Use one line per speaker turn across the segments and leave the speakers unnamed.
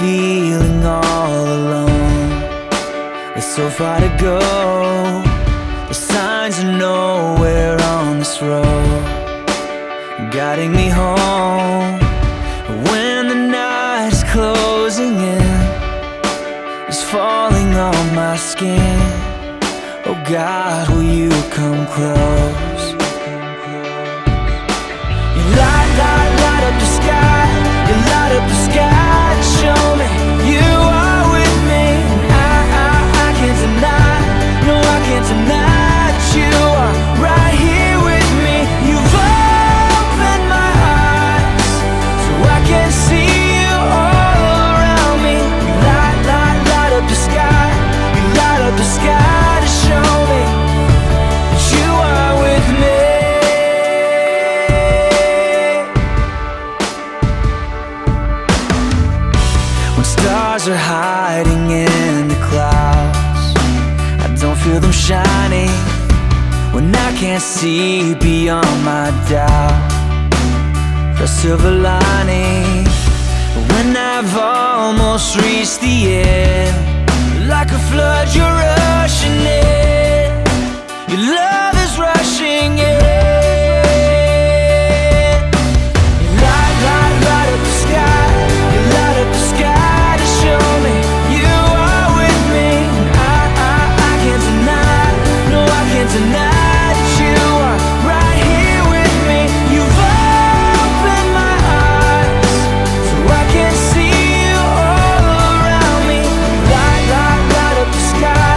feeling all alone. There's so far to go, the signs are nowhere on this road, guiding me home. When the night is closing in, it's falling on my skin. Oh God, will you come close? You light up the sky. You light up the sky to show me you are with me. I can't deny, no I can't deny that you are right here with me. You've opened my eyes so I can see you all around me. You light up the sky. You light up the sky to show me that you are with me. When stars are hiding in the clouds, I don't feel them shining. When I can't see beyond my doubt, the silver lining. When I've almost reached the end, like a flood you're rushing in. Your love is rushing in. You light up the sky. You light up the sky to show me you are with me. I can't deny, no I can't deny that you are right here with me. You've opened my eyes so I can see you all around me. Light up the sky.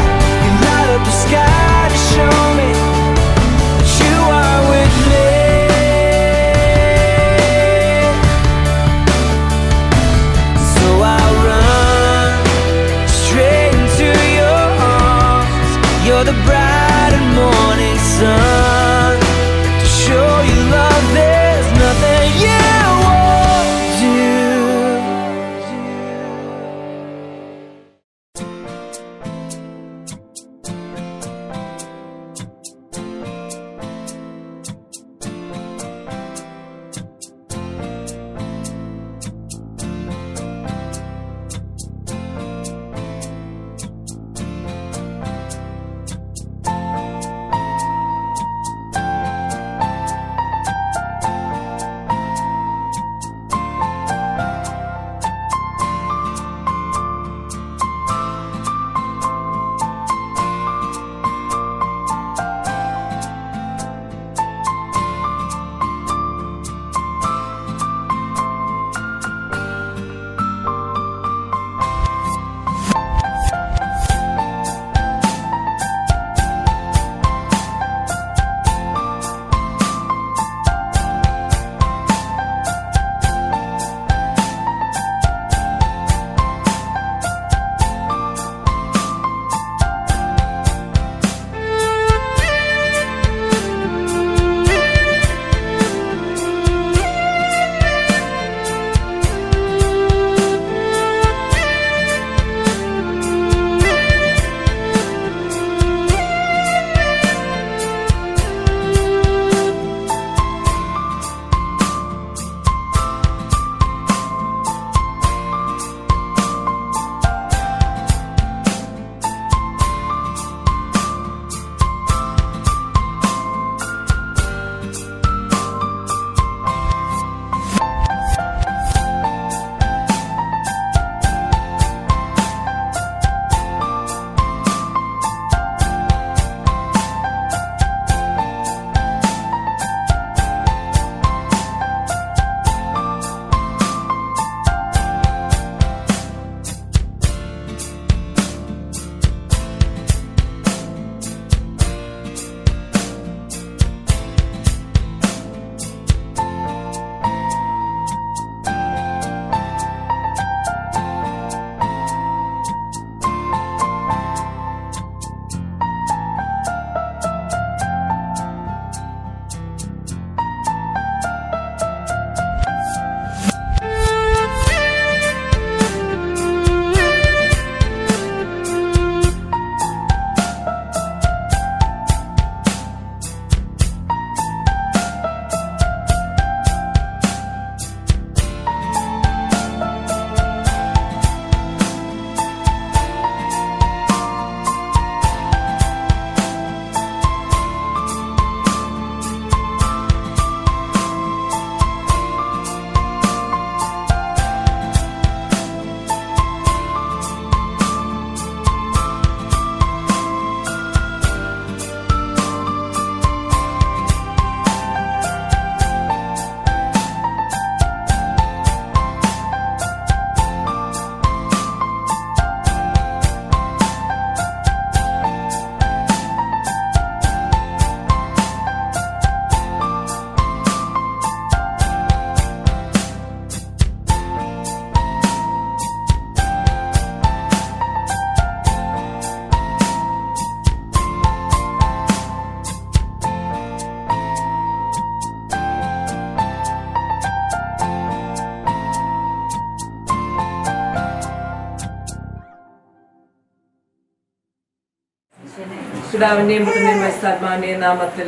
പിതാവിന്റെയും പുത്രന്റെയും പരിശുദ്ധാത്മാവിന്റെയും നാമത്തിൽ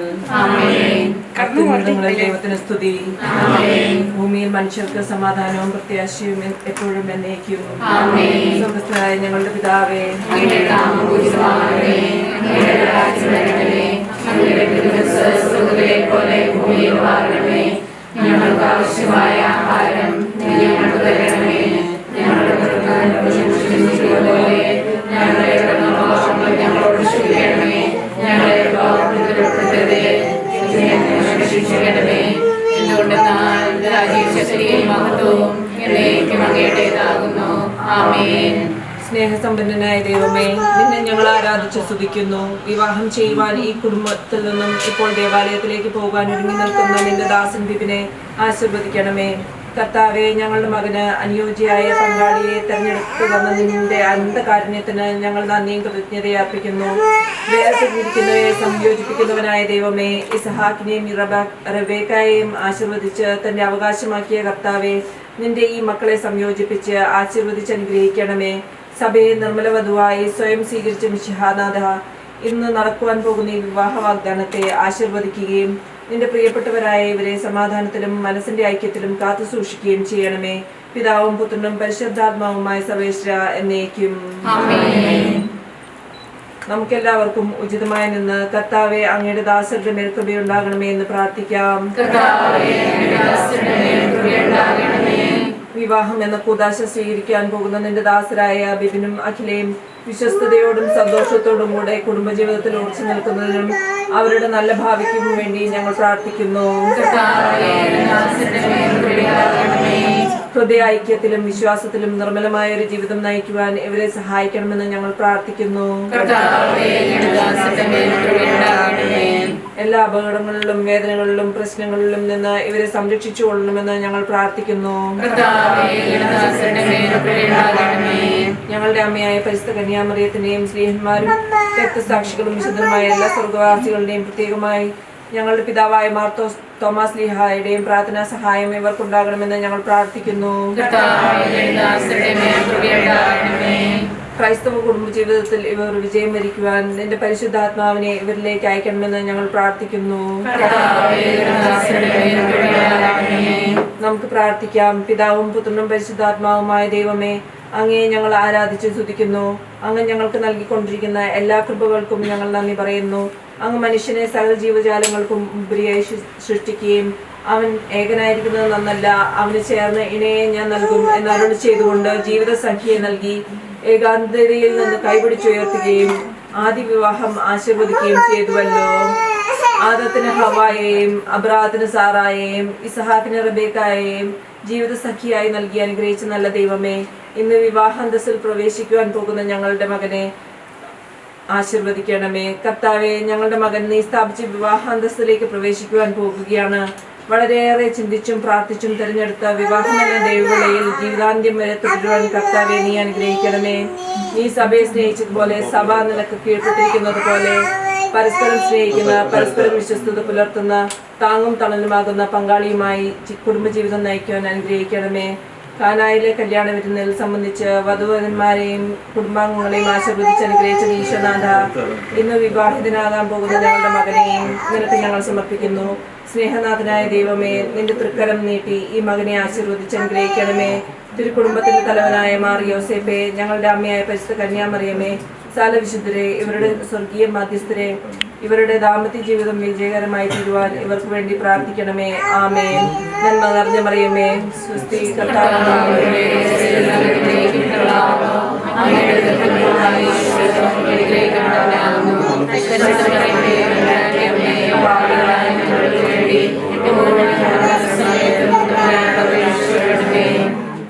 കർത്തൃമൃതങ്ങളെ ദൈവത്തിന് സ്തുതി. ഭൂമിയിൽ മനുഷ്യർക്ക് സമാധാനവും പ്രത്യാശയും എപ്പോഴും എന്നേക്കും. സ്വർഗ്ഗസ്ഥനായ ഞങ്ങളുടെ പിതാവേ,
ഞങ്ങൾക്ക് ആവശ്യമായ ആഹാരം ഞങ്ങൾക്ക് തരണമേ. ഞങ്ങളോട് ക്ഷമിക്കണമേ. ഞങ്ങളെ ശിക്ഷിക്കണമേ. എന്തുകൊണ്ടെന്നാൽ രാജ്യവും ശക്തിയും മഹത്വവും എന്നേക്കും അങ്ങയുടേതാകുന്നു. ആമേൻ.
സ്നേഹസമ്പന്നനായ ദൈവമേ, നിന്നെ ഞങ്ങൾ ആരാധിച്ച് സ്തുതിക്കുന്നു. വിവാഹം ചെയ്യുവാൻ ഈ കുടുംബത്തിൽ നിന്നും ഇപ്പോൾ ദേവാലയത്തിലേക്ക് പോകാൻ ഒരുങ്ങി നിൽക്കുന്ന നിന്റെ ദാസൻ ബിബിനെ ആശീർവദിക്കണമേ. കർത്താവെ, ഞങ്ങളുടെ മകന് അനുയോജ്യയായ പങ്കാളിയെ തെരഞ്ഞെടുത്തു തന്ന നിന്റെ അനന്തകാരുണ്യത്തിന് ഞങ്ങൾ നന്ദിയും കൃതജ്ഞതയർപ്പിക്കുന്നു. വേർതിരിക്കുന്നവരെ സംയോജിപ്പിക്കുന്നവനായ ദൈവമേ, ഇസഹാക്കിനെയും റബേക്കായെയും ആശീർവദിച്ച് തന്റെ അവകാശമാക്കിയ കർത്താവെ, നിന്റെ ഈ മക്കളെ സംയോജിപ്പിച്ച് ആശീർവദിച്ച് അനുഗ്രഹിക്കണമേ. സഭയെ നിർമ്മല വധുവായി സ്വയം സ്വീകരിച്ച മിശിഹാനാഥ, ഇന്ന് നടക്കുവാൻ പോകുന്ന ഈ വിവാഹ വാഗ്ദാനത്തെ ആശീർവദിക്കുകയും നിന്റെ പ്രിയപ്പെട്ടവരായ ഇവരെ സമാധാനത്തിലും മനസ്സിന്റെ ഐക്യത്തിലും കാത്തു സൂക്ഷിക്കുകയും ചെയ്യണമേ. പിതാവും പുത്രനും പരിശുദ്ധാത്മാവുമായ സർവേശ്വര എന്നേക്കും. നമുക്കെല്ലാവർക്കും ഉചിതമായി നിന്ന് കർത്താവെ, അങ്ങയുടെ ദാസരുടെ മേൽ കൃപയുണ്ടാകണമേ എന്ന് പ്രാർത്ഥിക്കാം. വിവാഹം എന്ന കൂദാശ സ്വീകരിക്കാൻ പോകുന്ന നിന്റെ ദാസരായ ബിബിനും അഖിലയും വിശ്വസ്തയോടും സന്തോഷത്തോടും കൂടെ കുടുംബജീവിതത്തിൽ ഉറച്ചു നിൽക്കുന്നതിനും അവരുടെ നല്ല ഭാവിക്കും വേണ്ടി ഞങ്ങൾ പ്രാർത്ഥിക്കുന്നു. ഹൃദയ ഐക്യത്തിലും വിശ്വാസത്തിലും നിർമ്മലമായ ഒരു ജീവിതം നയിക്കുവാൻ ഇവരെ സഹായിക്കണമെന്ന് ഞങ്ങൾ പ്രാർത്ഥിക്കുന്നു. എല്ലാ അപകടങ്ങളിലും വേദനകളിലും പ്രശ്നങ്ങളിലും നിന്ന് ഇവരെ സംരക്ഷിച്ചു കൊള്ളണമെന്ന് ഞങ്ങൾ പ്രാർത്ഥിക്കുന്നു. ഞങ്ങളുടെ അമ്മയായ പരിശുദ്ധ കന്യാമറിയത്തിന്റെയും സ്നേഹന്മാരും രക്തസാക്ഷികളും വിശുദ്ധരുമായ എല്ലാ സ്വർഗവാസികളുടെയും പ്രത്യേകമായി ഞങ്ങളുടെ പിതാവായ മാർത്തോസ് തോമാസ് ലീഹായുടെയും പ്രാർത്ഥനാ സഹായം ഇവർക്കുണ്ടാകണമെന്ന് ഞങ്ങൾ പ്രാർത്ഥിക്കുന്നു. ക്രൈസ്തവ കുടുംബജീവിതത്തിൽ ഇവർ വിജയം വരിക്കുവാൻ നിന്റെ പരിശുദ്ധാത്മാവിനെ ഇവരിലേക്ക് അയക്കണമെന്ന് ഞങ്ങൾ പ്രാർത്ഥിക്കുന്നു. നമുക്ക് പ്രാർത്ഥിക്കാം. പിതാവും പുത്രനും പരിശുദ്ധാത്മാവുമായ ദൈവമേ, അങ്ങയെ ഞങ്ങൾ ആരാധിച്ച് സ്തുതിക്കുന്നു. അങ്ങ് ഞങ്ങൾക്ക് നൽകിക്കൊണ്ടിരിക്കുന്ന എല്ലാ കൃപകൾക്കും ഞങ്ങൾ നന്ദി പറയുന്നു. അങ്ങ് മനുഷ്യനെ സകല ജീവജാലങ്ങൾക്കും ഉപരിയായി സൃഷ്ടിക്കുകയും അവൻ ഏകനായിരിക്കുന്നത് നന്നല്ല, അവന് ചേർന്ന് ഇണയെ ഞാൻ നൽകും എന്നരുളി ചെയ്തുകൊണ്ട് ജീവിത സംഖ്യയെ നൽകി ഏകാന്തതയിൽ നിന്ന് കൈപിടിച്ചുയർത്തുകയും ആദ്യ വിവാഹം ആശീർവദിക്കുകയും ചെയ്തുവല്ലോ. ആദത്തിന് ഹവ്വായെയും അബ്രാഹത്തിന് സാറായെയും ഇസഹാക്കിന് റബേക്കായെയും ജീവിത സഖിയായി നൽകി അനുഗ്രഹിച്ച നല്ല ദൈവമേ, ഇന്ന് വിവാഹാന്തസ്സിൽ പ്രവേശിക്കുവാൻ പോകുന്ന ഞങ്ങളുടെ മകനെ ആശീർവദിക്കണമേ. കർത്താവെ, ഞങ്ങളുടെ മകൻ നീ സ്ഥാപിച്ച വിവാഹാന്തസ്സിലേക്ക് പ്രവേശിക്കുവാൻ പോകുകയാണ്. വളരെയേറെ ചിന്തിച്ചും പ്രാർത്ഥിച്ചും തിരഞ്ഞെടുത്ത വിവാഹമെന്ന ദൈവവിളയിൽ ജീവിതാന്ത്യം വരെ തുടരുവാൻ കർത്താവെ നീ അനുഗ്രഹിക്കണമേ. നീ സഭയെ സ്നേഹിച്ചതുപോലെ സഭ നിനക്ക് കീഴ്പ്പെട്ടിരിക്കുന്നത് പോലെ പരസ്പരം സ്നേഹിക്കുന്ന, പരസ്പരം വിശ്വസ്തത പുലർത്തുന്ന, താങ്ങും തണലുമാകുന്ന പങ്കാളിയുമായി കുടുംബജീവിതം നയിക്കുവാൻ അനുഗ്രഹിക്കണമേ. കാനായിലെ കല്യാണ വിരുന്നിൽ സംബന്ധിച്ച് വധുവരന്മാരെയും കുടുംബാംഗങ്ങളെയും ആശീർവദിച്ച് അനുഗ്രഹിച്ച ഈശ്വനാഥ, ഇന്ന് വിവാഹിതനാകാൻ പോകുന്ന ഞങ്ങളുടെ മകനെയും നിനക്ക് ഞങ്ങൾ സമർപ്പിക്കുന്നു. സ്നേഹനാഥനായ ദൈവമേ, നിന്റെ തൃക്കരം നീട്ടി ഈ മകനെ ആശീർവദിച്ച് അനുഗ്രഹിക്കണമേ. തിരുക്കുടുംബത്തിന്റെ തലവനായ മാർ യോസേപ്പെ, ഞങ്ങളുടെ അമ്മയായ പരിശുദ്ധ കന്യാമറിയമേ, സാലവിശുദ്ധരെ, ഇവരുടെ സ്വർഗീയ മാധ്യസ്ഥരെ, ഇവരുടെ ദാമ്പത്യ ജീവിതം വിജയകരമായി തീരുവാൻ ഇവർക്ക് വേണ്ടി പ്രാർത്ഥിക്കണമേ. ആമേൻ. നന്മ നിറഞ്ഞ മറിയമേ, സ്വസ്തി, കർത്താവ്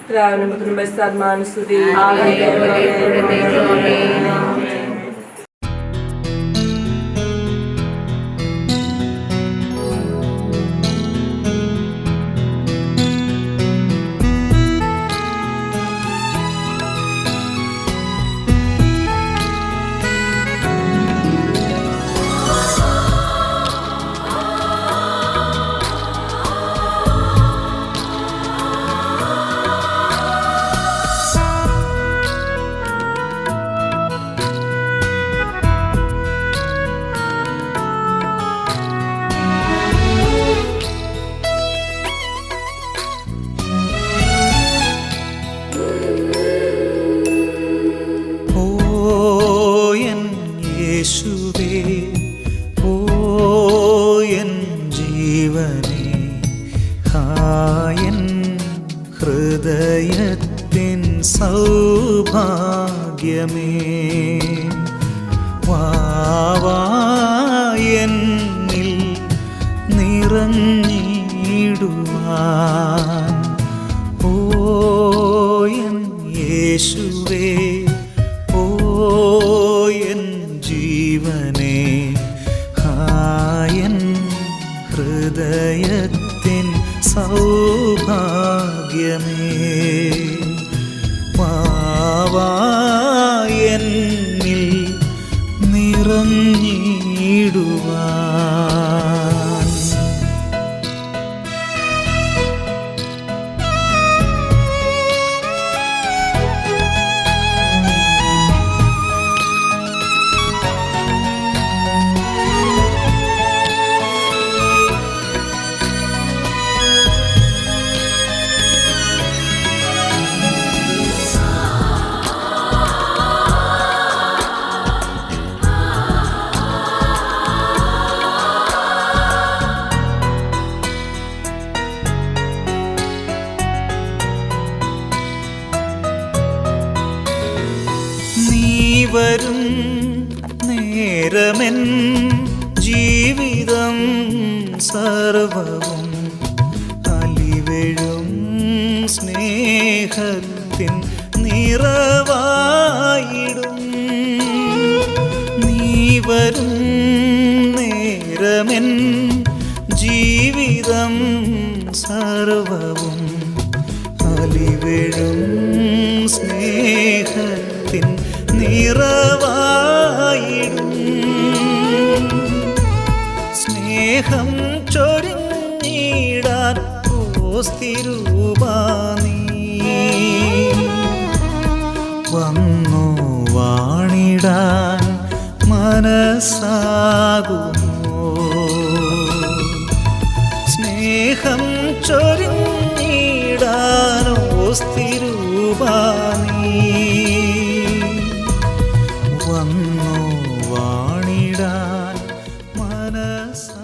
പിതാവിനും പുത്രനും പരിശുദ്ധാത്മാവിനും സ്തുതി.
ഹൃദയത്തിൻ സൗഭാഗ്യമേ, വാവായെന്നിൽ നിറഞ്ഞിടുവാൻ. ഓ എൻ യേശുവേ, ഓ എൻ ജീവനേ, ഹായൻ ഹൃദയത്തിൻ സൗഭാഗ്യമേ, വാവായെന്നിൽ നിറഞ്ഞിടുവാൻ. വരും നേരമെൻ ജീവിതം സർവവും അലിവെഴും സ്നേഹത്തിൻ നിറവായിടും. നീ വരും നേരമെൻ ജീവിതം സർവവും അലിവെഴും സ്നേഹത്തിൻ നിറവായിടും. സ്നേഹം ചൊരിഞ്ഞിടാൻ ഓസ്തിരൂപാ നീ വന്നു വാണിടാൻ മനസ്സാകുമോ? സ്നേഹം ചൊരിഞ്ഞിടാൻ ഓസ്തിരൂപാ നീ വന്നു വാണിടാൻ മനസ്സാ.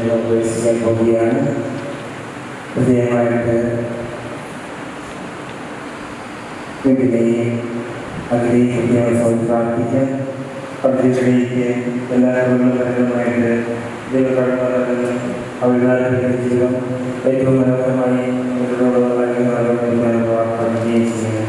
പ്രവേശിക്കാൻ പോവുകയാണ്. പ്രത്യേകമായിട്ട് വീട്ടിലെയും ആഗ്രഹിക്കുന്ന പ്രാർത്ഥിക്കാൻ പദ്ധതികളിലേക്ക് എല്ലാ കുടുംബങ്ങളുമായിട്ട് ദൈവകടന്നു അഭിപ്രായങ്ങളുടെ ജീവിതം ഏറ്റവും മനോഹരമായി ഇവരോടുള്ള പ്രാർത്ഥിക്കുകയും ചെയ്യുന്നു.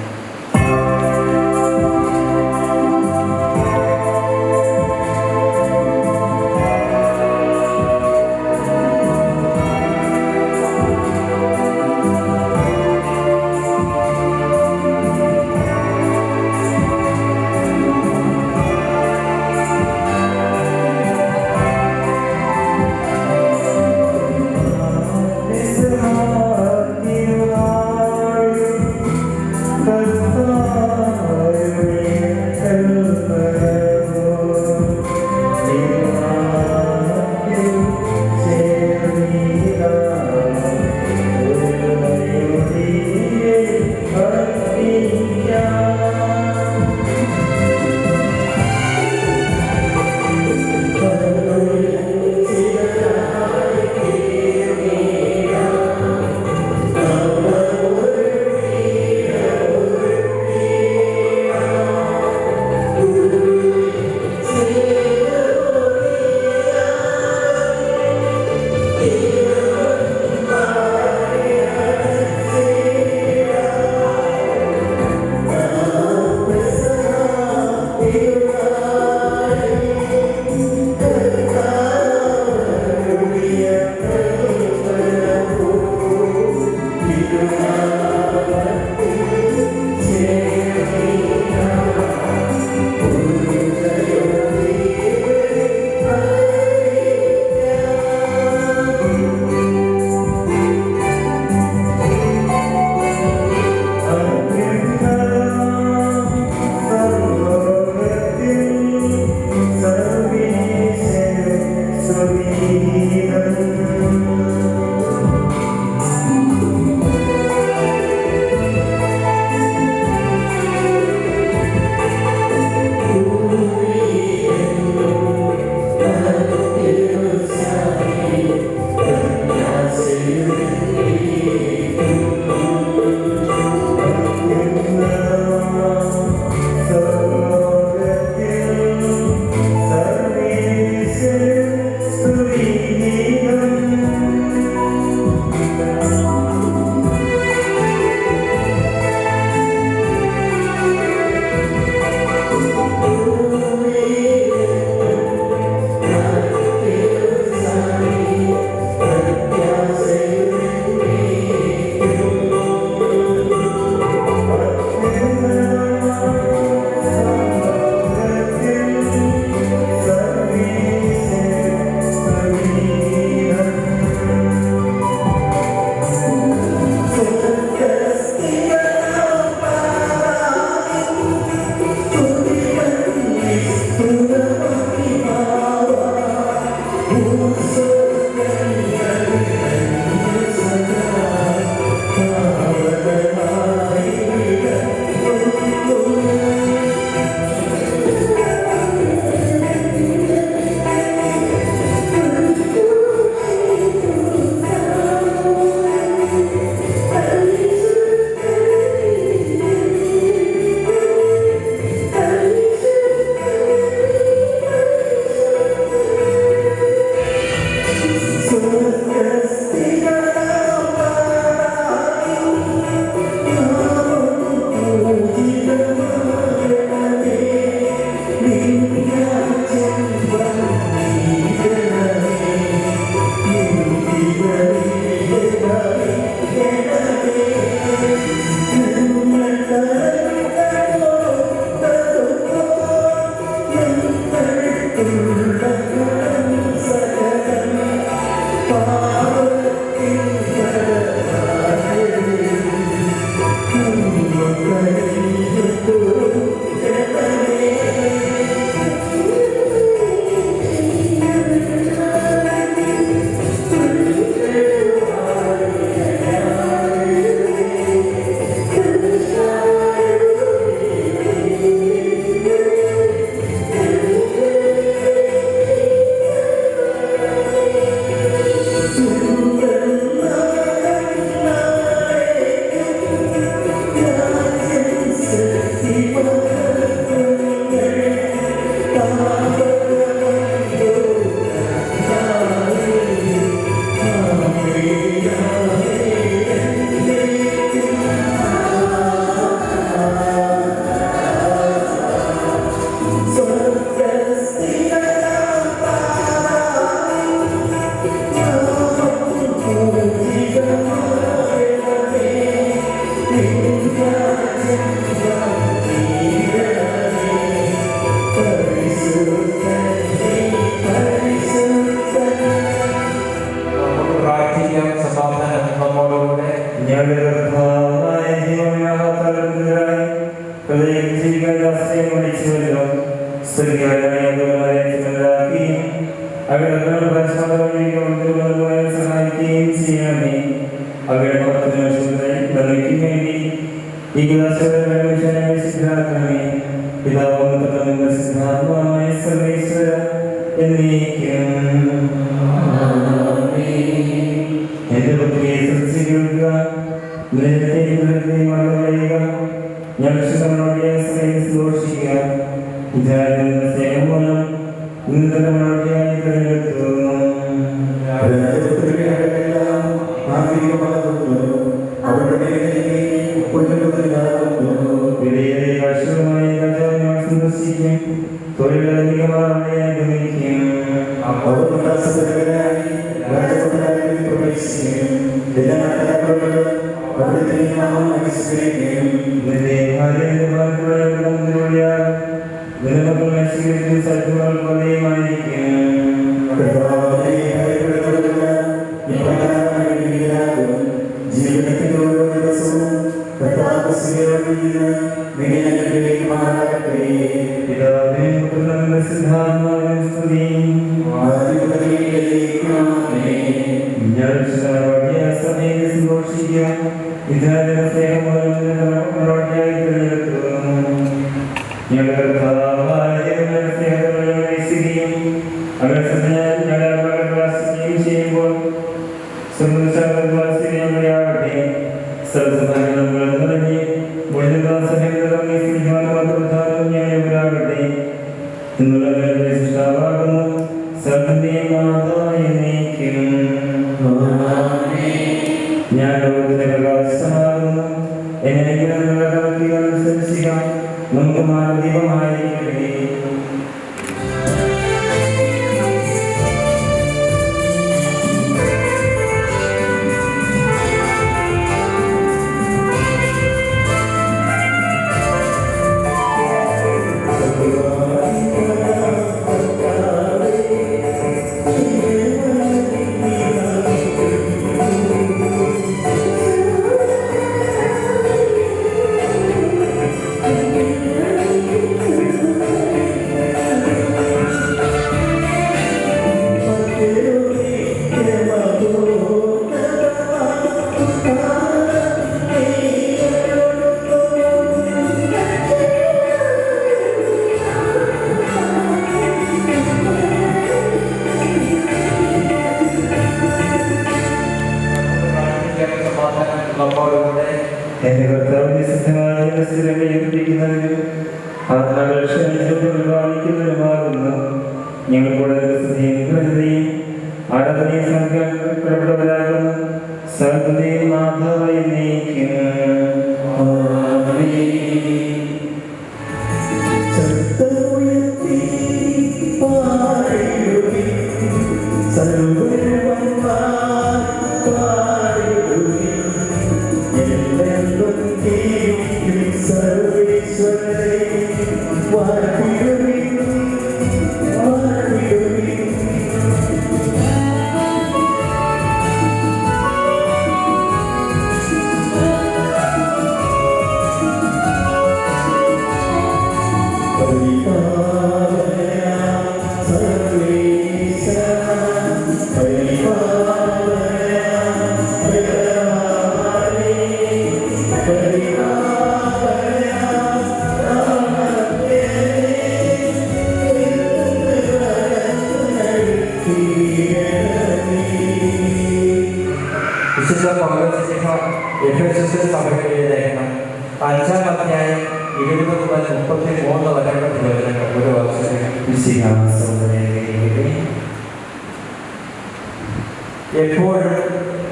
എപ്പോഴും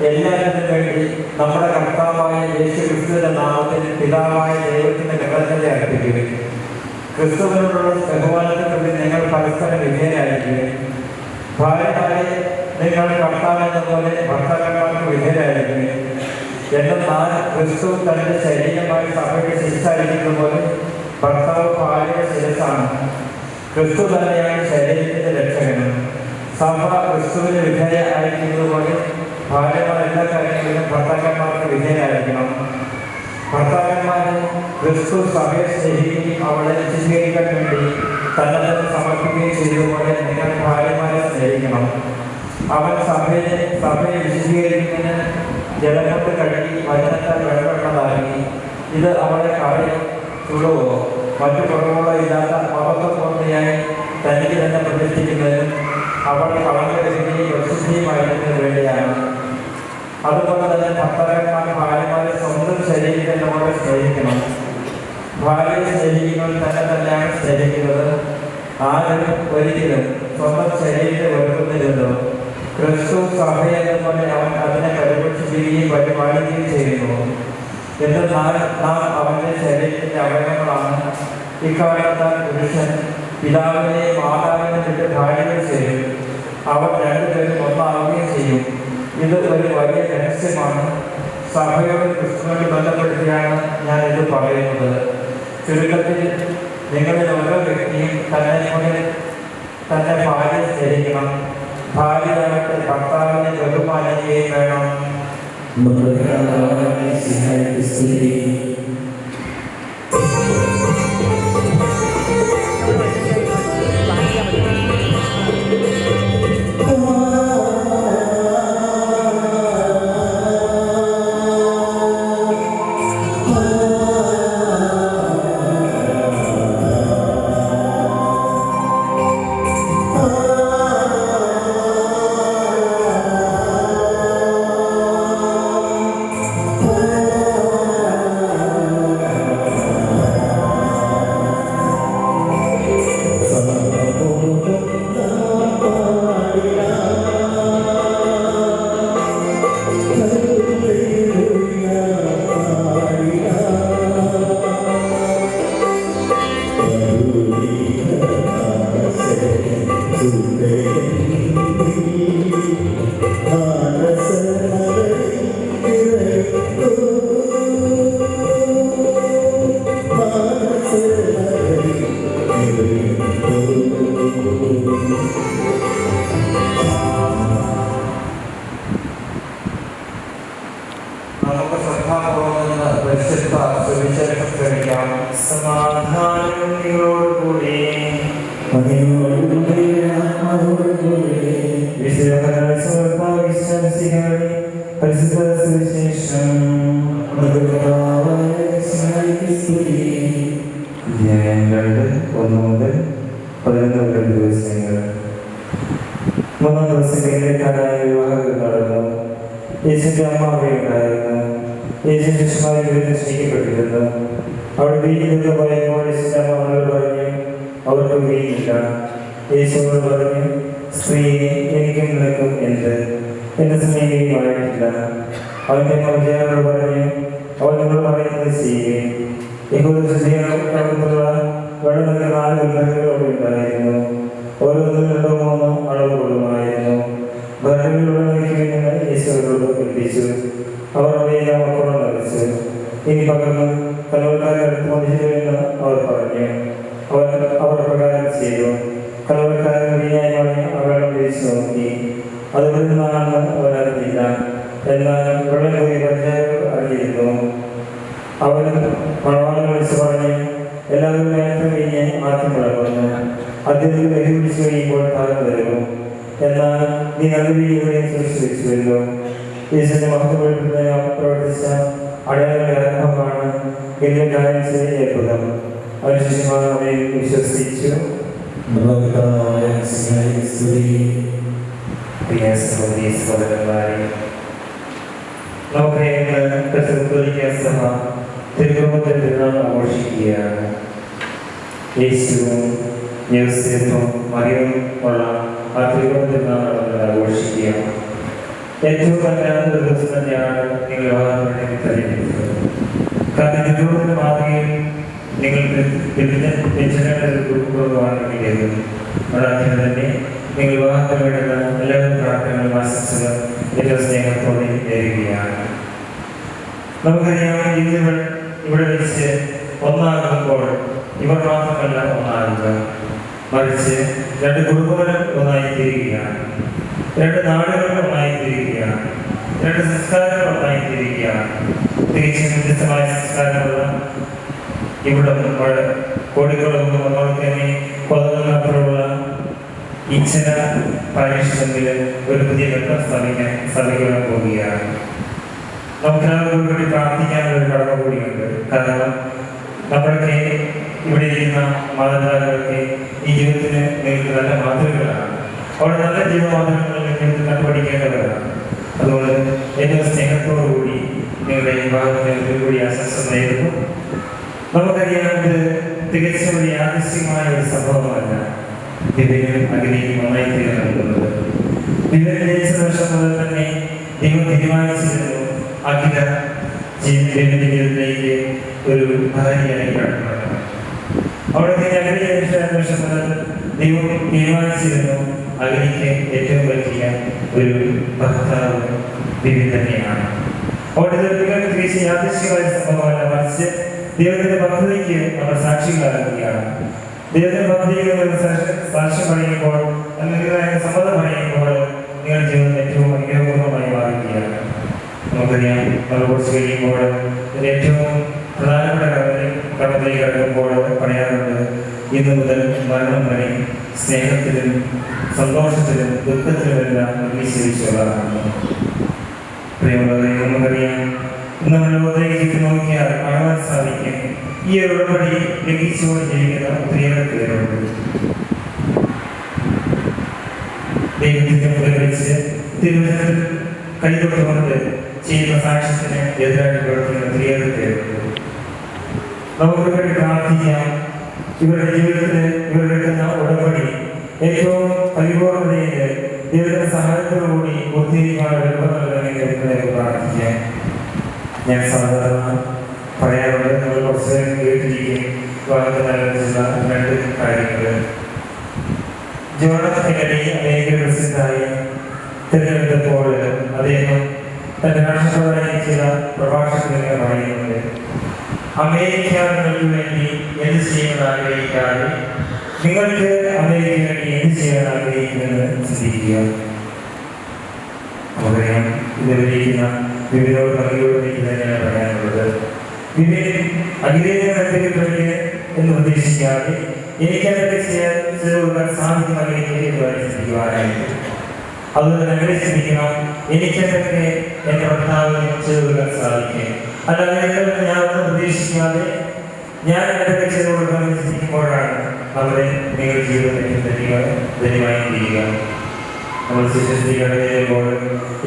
എല്ലാവരും വേണ്ടി നമ്മുടെ കർത്താവായ യേശു ക്രിസ്തുവിന്റെ നാമത്തിൽ പിതാവായ ദൈവത്തിന്റെ കൃതജ്ഞത അർപ്പിക്കുകയും ക്രിസ്തുവിനോടുള്ള ബഹുമാനത്തെ നിങ്ങൾ പരസ്പരം വിധേയരായിരിക്കുകയും ഭാര്യമാരെ നിങ്ങൾ കർത്താവെന്ന പോലെ ഭർത്താക്കന്മാർക്ക് വിധേയരായിരിക്കുകയും എന്നാൽ ക്രിസ്തു തന്റെ ശരീരമായി സഭയെ ശിരസായിരിക്കുന്ന പോലെ ഭർത്താവ് ഭാര്യയുടെ ശിരസാണ്. ക്രിസ്തു തന്നെയാണ് ശരീരത്തിന്റെ രക്ഷകനും. സഭ ക്രിസ്തുവിന് വിധേയ ആയിരിക്കുന്നത് പോലെ ഭാര്യമാർ എല്ലാ കാര്യങ്ങളിലും ഭർത്താക്കന്മാർക്ക് വിധേയരായിരിക്കണം. ഭർത്താക്കന്മാരെ ക്രിസ്തു സഭയെ സ്നേഹിക്കുകയും അവളെ വിശദീകരിക്കാൻ വേണ്ടി തന്നെ സമർപ്പിക്കുകയും ചെയ്തതുപോലെ നിങ്ങൾ ഭാര്യമാരെ സ്നേഹിക്കണം. അവൻ സഭയെ വിശദീകരിക്കുന്നതിന് ജലം കൊണ്ട് കഴുകി വചനത്താൽ വെള്ളമുള്ളതാക്കി ഇത് അവളെ കാര്യം ചുടുവോ മറ്റു കുറവുകളോ ഇല്ലാത്ത അബദ്ധപൂർണ്ണയായി തനിക്ക് തന്നെ പ്രതിഷ്ഠിക്കുന്നതിനും അവൾ കളങ്കരഹിതയും പ്രസിദ്ധിയുമായിരുന്നതിന് വേണ്ടിയാണ്. അതുപോലെ തന്നെ ഭർത്താക്കന്മാർ ഭാര്യമാരെ സ്നേഹിക്കണം. ഭാര്യയെ സ്നേഹിക്കുന്നവർ തന്നെ തന്നെയാണ് സ്നേഹിക്കുന്നത്. ആരും ഒരിക്കലും സ്വന്തം ശരീരത്തെ വെറുക്കുന്നില്ലല്ലോ. ക്രിസ്തു സഭയെന്നപോലെ അവൻ അതിനെ പരിപോഷിപ്പിക്കുകയും പരിപാലിക്കുകയും ചെയ്യുന്നു. എന്നാൽ നാം അവൻ്റെ ശരീരത്തിൻ്റെ അവയവങ്ങളാണ്. ഇക്കാരണത്താൽ പുരുഷൻ പിതാവിനെയും മാതാവിനെ വിട്ട് ഭാര്യകൾ ചെയ്യും. അവർ രണ്ടുപേരും ഒന്നാവുകയും ചെയ്യും. ഇത് ഒരു വലിയ രഹസ്യമാണ്. സഭയോട് ക്രിസ്തുവിനോട് ബന്ധപ്പെടുത്തിയാണ് ഞാൻ ഇത് പറയുന്നത്. ചുരുക്കത്തിൽ നിങ്ങളിൽ ഓരോ വ്യക്തിയും തന്റെ ഭാര്യയെ സ്നേഹിക്കണം. ഭാര്യയായിട്ട് ഭർത്താവിനെ ബഹുമാനിക്കുകയും വേണം. നമുക്ക് ശ്രദ്ധാപൂർവ്വം പരിശുദ്ധ സുവിശേഷം ശ്രമിക്കാം.
സമാധാനം നിങ്ങളോടുകൂടി. പരിശുദ്ധ സുവിശേഷം അധ്യായം 2:1 മുതൽ 11 വരെ ദിവസങ്ങൾ. 3 ദിവസങ്ങളിലെ കാലായ വിവാഹങ്ങൾ നടന്നു. യേശുവിന്റെ അമ്മ അവിടെയുണ്ടായിരുന്നു. യേശു ശിഷ്യന്മാരെ നിശ്ചയിക്കപ്പെട്ടിരുന്നു. അവിടെ വീട്ടിൽ പോയപ്പോൾ യേശുവിന്റെ അമ്മ അവരോട് പറഞ്ഞു, അവർക്ക് വീടില്ല. യേശുവോട് പറഞ്ഞു, സ്ത്രീ, എനിക്കും നിനക്കും എന്ത്? എന്റെ സമയം ആയിട്ടില്ല. അവന്റെ മൗജയോട് പറഞ്ഞു, അവൻ നിങ്ങൾ പറയുന്നത് ചെയ്യുകയും. യഹൂദ വെള്ളം 4 വിഗ്രഹങ്ങൾ അവിടെ ഉണ്ടായിരുന്നു. ഓരോന്നും 2-3 അളവ് കൊള്ളുമായിരുന്നു. ഭരണങ്ങളിലുള്ള യേശുവോട് കൽപ്പിച്ചു. അവർ അവയെല്ലാം അക്കോളം നിറച്ചു. ഇനി പകർന്ന് കലവക്കാരെ അടുത്ത് മതിച്ചിരുമെന്ന് അവർ പറഞ്ഞു. അവർ പ്രകാരം ചെയ്തു. കലവക്കാരൻ വിനയമായി അവരുടെ വിളിച്ചു നോക്കി. അത് വരുന്നതാണെന്ന് അവരറിഞ്ഞില്ല. എന്നാൽ വെള്ളം പോയി പഞ്ചായത്ത് അറിഞ്ഞിരുന്നു. അവൻ മണവാളനെ വിളിച്ചു പറഞ്ഞു, എല്ലാവരും നേരത്തെ കഴിഞ്ഞ് ആദ്യം വിളക്കുന്നു. അദ്ദേഹത്തിൽ വെടി പിടിച്ചു കഴിയുമ്പോൾ താരം തരുന്നു. എന്നാൽ നീ നല്ല രീതികളെ സൂക്ഷിച്ചു വെച്ചുവല്ലോ. യേശുവിന്റെ മഹത്വപ്പെടുത്തുന്ന പ്രവർത്തിച്ച അടയാളങ്ങളുടെ ആരംഭമാണ് എങ്കിലും കാര്യം ചെയ്ത് അത്ഭുതം. അവൻ ശിഷ്യന്മാർ അവയെ വിശ്വസിച്ചു. സഭ തിരുകുടുംബത്തിൽ തിരുനാൾ ആഘോഷിക്കുകയാണ്. യേശുവും യോസേഫും മറിയവും ഉള്ള ആ തിരുകുടുംബ തിരുനാൾ ആഘോഷിക്കുകയാണ്. ഏറ്റവും കല്യാണ ദിവസം തന്നെയാണ് നിങ്ങൾ വിവാഹം തെരഞ്ഞെടുത്തത്. കാരണം തിരുകുടുംബത്തിന്റെ മാതൃകയിൽ നിങ്ങൾ കുടുംബമാണെങ്കിലും അതാദ്യം തന്നെ നിങ്ങൾ വിവാഹത്തിന് വേണ്ടുന്ന എല്ലാവരും പ്രാർത്ഥനകളും ആശംസകൾ ഏറ്റവും സ്നേഹത്തോടെ നേരുകയാണ്. നമുക്കറിയാം, ഇന്നുകൾ ഇവിടെ വെച്ച് ഒന്നാകുമ്പോൾ ഇവർ മാത്രമല്ല ഒന്നാകുക, മറിച്ച് 2 കുടുംബങ്ങളും ഒന്നായി തീരുകയാണ്. 2 നാടുകൾ ഒന്നായി തീരുകയാണ്. 2 സംസ്കാരങ്ങൾ ഒന്നായി തീരുകയാണ്. തികച്ചും വ്യത്യസ്തമായ സംസ്കാരമുള്ള ഇവിടെ കോഴിക്കോട് തന്നെ കൊതുകപ്പുറമുള്ള ഇച്ഛന പാരിഷത്തിൽ ഒരു പുതിയ ബന്ധം സ്ഥാപിക്കാൻ പോവുകയാണ്. നമുക്കെല്ലാവർക്കും വേണ്ടി പ്രാർത്ഥിക്കാനുള്ള ഒരു കടമ കൂടിയുണ്ട്. കാരണം നമ്മളൊക്കെ ഇവിടെ ഇരിക്കുന്ന മാതാപിതാക്കളൊക്കെ ഈ ജീവിതത്തിന് നിങ്ങൾക്ക് നല്ല മാതൃകകളാണ്. അവിടെ നല്ല ജീവിതമാതൃകകൾ നിങ്ങൾക്ക് കണ്ടുപഠിക്കേണ്ടവരാണ്. അതുകൊണ്ട് ഏറ്റവും സ്നേഹത്തോടുകൂടി നിങ്ങളുടെ വിവാഹത്തിന് കൂടി ആശംസ ശ്രദ്ധയിരുന്നു. നമുക്കറിയാം, ഇത് തികച്ചും ഒരു യാദൃശ്യമായ ഒരു സംഭവമല്ല. ഇതിനും അഗ്നിയും നന്നായി തീർന്നിട്ടുള്ളത്. ഇതിന് ജനിച്ച വർഷം മുതൽ തന്നെ ദൈവം തീരുമാനിച്ചിരുന്നു അഖില ജീവിതത്തിലേക്ക് ഒരു ഭാര്യയായി കടന്നു. അവിടെ അഗ്നി ജനിച്ച വർഷം മുതൽ ദൈവം തീരുമാനിച്ചിരുന്നു അഗ്നിക്ക് ഏറ്റവും വലിയ ഒരു ഭർത്താവ് ദിവ്യ തന്നെയാണ്. അവിടെ തികച്ചും യാദൃശ്യമായ സംഭവമല്ല, മറിച്ച് ദൈവത്തിന്റെ പദ്ധതിക്ക് നമ്മൾ സാക്ഷികളാകുകയാണ്. ദൈവത്തിന്റെ പദ്ധതിക്ക് സാക്ഷ്യം പറയുമ്പോൾ, അല്ലെങ്കിൽ സമ്മതം പറയുമ്പോൾ നിങ്ങളുടെ ജീവിതം ഏറ്റവും അനുഗ്രഹപൂർണ്ണമായി മാറുകയാണ്. നമുക്കറിയാം, നമ്മൾ കുറച്ച് കഴിയുമ്പോൾ ഏറ്റവും പ്രധാനപ്പെട്ട കടമയിലേക്ക് കടക്കുമ്പോൾ പറയാറുണ്ട്, ഇന്നു മുതൽ മരണം വരെ സ്നേഹത്തിലും സന്തോഷത്തിലും ദുഃഖത്തിലുമെല്ലാം വിശ്വസിച്ചുള്ളതാണ്. പ്രിയമുള്ളവരെ, നമുക്കറിയാം, നമ്മൾ ലോകത്തേക്ക് നോക്കിയാൽ കാണുവാൻ സാധിക്കും ഈ ഒരു ഉടമ്പടി ലംഘിച്ചുകൊണ്ട് ജീവിക്കുന്ന ഒത്തിരിയേറെ പേരുണ്ട്. ദൈവത്തിന്റെ മുതൽ വെച്ച് തിരുവനന്തപുരത്തിൽ കൈതൊട്ടുകൊണ്ട് ചെയ്യുന്ന സാക്ഷ്യത്തിന് എതിരായിട്ട് പ്രവർത്തിക്കുന്ന ഒത്തിരിയേറെ പേരുണ്ട്. നമുക്ക് വേണ്ടി പ്രാർത്ഥിക്കാം. ഇവരുടെ ജീവിതത്തിൽ ഇവരെടുക്കുന്ന ഉടമ്പടി ഏറ്റവും പരിപൂർണതയിൽ ദൈവത്തിന്റെ സഹായത്തോടുകൂടി പൂർത്തീകരിക്കാനുള്ള എളുപ്പം നൽകണമെങ്കിൽ പ്രാർത്ഥിക്കാം. ഞാൻ സാധാരണ പറയാറുണ്ട്, നമ്മൾ കുറച്ച് കേട്ടിരിക്കും വാഹനത്തിനനുസരിച്ചുള്ള രണ്ട് കാര്യങ്ങൾ. ജോൺ എഫ് കെന്നഡി അമേരിക്കൻ പ്രസിഡന്റായി തിരഞ്ഞെടുത്തപ്പോൾ അദ്ദേഹം തന്റെ രാഷ്ട്രപതിയായി ചില പ്രഭാഷണങ്ങൾ പറയുന്നുണ്ട്, അമേരിക്ക നിങ്ങൾക്ക് വേണ്ടി എന്ത് ചെയ്യാൻ ആഗ്രഹിക്കാതെ നിങ്ങൾക്ക് അമേരിക്കയ്ക്ക് വേണ്ടി എന്ത് ചെയ്യാൻ ആഗ്രഹിക്കുമെന്ന് ചിന്തിക്കുക. നമുക്കറിയാം, ഇതുവരെയിരിക്കുന്ന വിവിധോട് നൽകിയോട് എനിക്ക് തന്നെയാണ് പറയാനുള്ളത്. അഖിലേന്ത്യാ എന്ന് പ്രതീക്ഷിക്കാതെ എനിക്കതൊക്കെ ചെയ്തു കൊടുക്കാൻ സാധിക്കും അഖിലേന്ത്യയുമായി ചിന്തിക്കുവാനായിട്ട്. അതുകൊണ്ട് ഞങ്ങളെ ചിന്തിക്കണം, എനിക്കതൊക്കെ എൻ്റെ ഭർത്താവിന് ചെയ്തു കൊടുക്കാൻ സാധിക്കും. അല്ലാതെ ഞാൻ ഒന്നും പ്രതീക്ഷിക്കാതെ ഞാൻ എന്തൊക്കെ ചെയ്തു കൊടുക്കാമെന്ന് ചിന്തിക്കുമ്പോഴാണ് നമ്മുടെ നിങ്ങളുടെ ജീവിതത്തിൽ ധന്യമായി തീരുക. നമ്മൾ ശിശുമ്പോൾ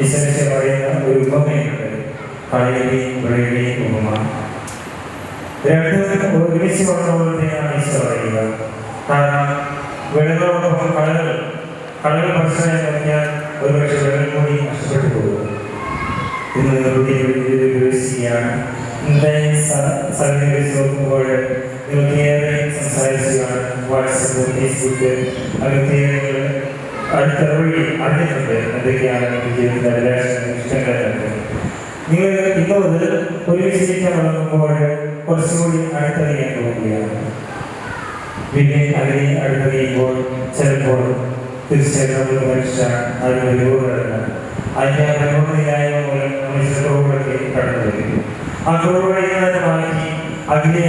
ഈശ്വരനെ പറയുന്ന ഒരു ഉപമയുണ്ട്, കളയുടെയും വിളയുടെയും ഉപമ. രണ്ടും ഒരുമിച്ച് പറഞ്ഞുകൊണ്ടാണ് ഈശോ പറയുക. കാരണം വിളകളോടൊപ്പം കളകൾ ഭക്ഷണം നോക്കിയാൽ ഒരുപക്ഷെ വെള്ളം കൂടി നഷ്ടപ്പെട്ടു പോകും. ഇന്ന് പ്രവേശിക്കുകയാണ്. ഇന്നത്തെ സാഹചര്യം വെച്ച് നോക്കുമ്പോൾ നിങ്ങൾക്കേറെ സംസാരിച്ചു കാണും. വാട്സപ്പ്, ഫേസ്ബുക്ക്, അങ്ങനത്തെ അടുത്തവഴി അറിഞ്ഞിട്ടുണ്ട് എന്തൊക്കെയാണ് ജീവിതത്തിൻ്റെ അഭിലാഷങ്ങൾ, ഇഷ്ടങ്ങളൊക്കെ. നിങ്ങൾ ഇന്ന് മുതൽ ഒരുമിച്ച് ജീവിക്കാൻ തുടങ്ങുമ്പോൾ കുറച്ചുകൂടി അടുത്തറിയാൻ പോവുകയാണ്. പിന്നെ അതിനെ അടുത്തറിയുമ്പോൾ ചിലപ്പോൾ തീർച്ചയായിട്ടും നമ്മൾ പരീക്ഷ അതിന് പരിപൂർണ്ണമല്ല. അതിൻ്റെ ആ പരിപൂർണ്ണതയായ മൂലം നമ്മൾ ചില കുറവുകളൊക്കെ കടന്നു വരും. ആ കുറവുകളെ മാറ്റി അതിനെ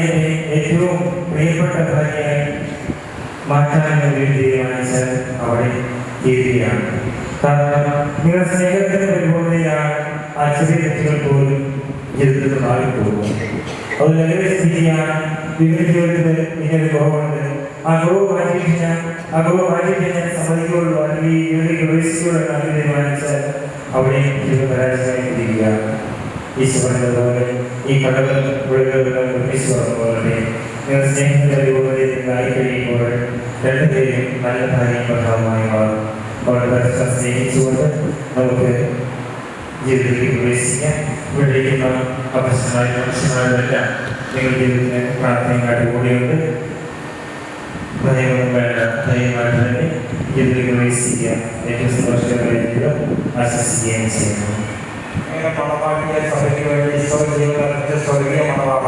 ഏറ്റവും പ്രിയപ്പെട്ട ഭാര്യയായി മാറ്റാൻ വേണ്ടി തീരുമാനിച്ചാൽ അവിടെ തീരുകയാണ്. കാരണം നിങ്ങളുടെ സ്നേഹത്തിന്റെ പരിപൂർണ്ണതയാണ് ആ ചെറിയ തെറ്റുകൾ പോലും ജീവിതത്തിൽ മാറിപ്പോകും. അത് നിലവിലെ സ്ഥിതിയാണ്. വിവിധ ജീവിതത്തിൽ ഇങ്ങനെ കുറവുണ്ട്. ആ കുറവ് മാറ്റിയിട്ട് ഞാൻ സമ്മതിക്കുകയുള്ളൂ, അല്ലെങ്കിൽ ഈ ജീവിതത്തിൽ പ്രവേശിക്കുകയുള്ളൂ എന്ന് തീരുമാനിച്ചാൽ അവിടെ ജീവിതം പരാജയമായിരിക്കുകയാണ്. ഈശോ പറഞ്ഞതുപോലെ ഈ കടകൾ വിളകൾ ഈശോ പറഞ്ഞതുപോലെ നിങ്ങൾ സ്നേഹത്തിന്റെ പരിപൂർണ്ണതയായി കഴിയുമ്പോൾ രണ്ടുപേരും നല്ല ഭാര്യയും ഭർത്താവുമായി മാറും. അവരുടെ പരസ്പരം സ്നേഹിച്ചുകൊണ്ട് നമുക്ക് ജീവിതത്തിൽ പ്രവേശിക്കാൻ വിളിക്കുന്ന മനുഷ്യന്മാരെല്ലാം നിങ്ങൾ ജീവിതത്തിന് പ്രാർത്ഥനയായിട്ട് കൂടിയുണ്ട്. ഭയമൊന്നും വേണ്ട, ധൈര്യമായിട്ട് തന്നെ ജീവിതത്തിൽ പ്രവേശിക്കുക. ഏറ്റവും സന്തോഷകരമായ ജീവിതം ആശംസിക്കുകയും ചെയ്യുന്നു.
മണവാട്ടിയെ സഭയ്ക്ക് വേണ്ടി ജീവിതത്തിൽ സ്വർഗീയ മണവാള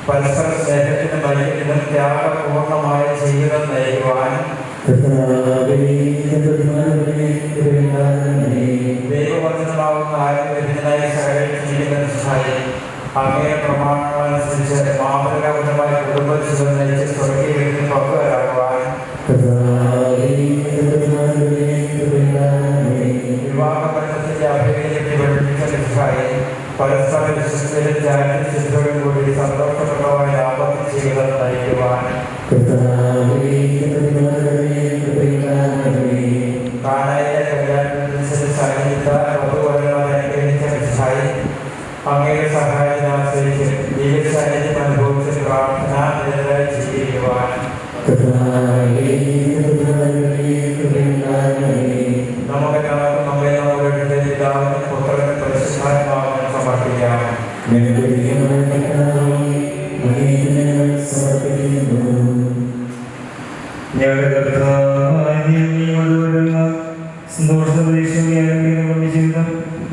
പരസ്പര സ്നേഹത്തിനും ഐക്യത്തിനും ത്യാഗപൂർണ്ണമായ ജീവിതം നയിക്കുവാനും ദൈവവചനമാകുന്ന ആരോഗ്യത്തിനായി സഹകരിച്ചിരിക്കുന്ന സഹായം അങ്ങേ പ്രമാണങ്ങളനുസരിച്ച് മാതൃകാപരമായ കുടുംബജീവിതം നയിച്ച് സ്വർഗീയ വീട്ടിൽ പങ്കുവരാകുവാൻ വിവാഹബന്ധത്തിന്റെ അഭിനയത്തെ പഠിപ്പിച്ച സഹായം പരസ്പര വിശ്വസ്തരും ചാരിത്രത്തോടും കൂടി സന്തോഷപ്രദമായ ദാമ്പത്യ ജീവിതം നയിക്കുവാൻ കാനായിലെ കല്യാണത്തിനനുസരിച്ച് സഹകരിച്ച വധുവരങ്ങളെ അനുഗ്രഹിച്ച സഹായി അങ്ങയുടെ സഹായത്തിനെ ആശ്രയിച്ച്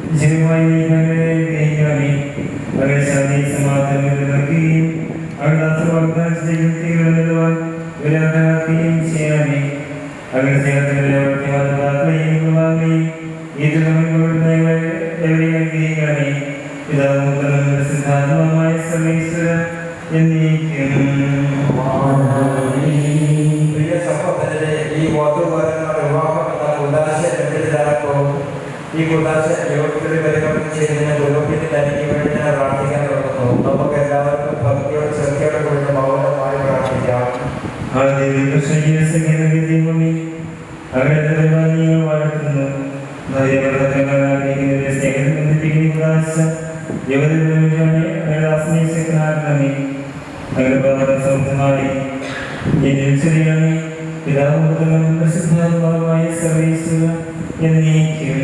വിജയമായി ഗ്രഹിക്കാമേ അവരെ ശാന്തി സമാധാനം നൽകുകയും അവരുടെ വാഗ്ദാനം ചെയ്യാമേ അവരുടെ സ്നേഹത്തിൻ്റെ ഇത് എവിടെയും ഗ്രഹിക്കാമേ പിതാവും സിദ്ധാന്തമായ സർവേശ്വര എന്നേക്കും.
പ്രിയ സഹോദരരെ, ഈ വധുവരന്മാർ വിവാഹം എന്ന ഉദാശ രണ്ടിലാക്കവും ഈ ഉദാശ യോഗത്തിൽ പരിഗണന ചെയ്തതിന് പുരോഹിതന്റെ എനിക്ക് വേണ്ടി ഞാൻ പ്രാർത്ഥിക്കാൻ തുടങ്ങുന്നു. നമുക്ക് എല്ലാവർക്കും ഭക്തിയോട് ശ്രദ്ധയോടെ കൂടി മൗനമായി പ്രാർത്ഥിക്കാം.
പിതാവുമായ സർവേശ്വര എന്നേക്കും.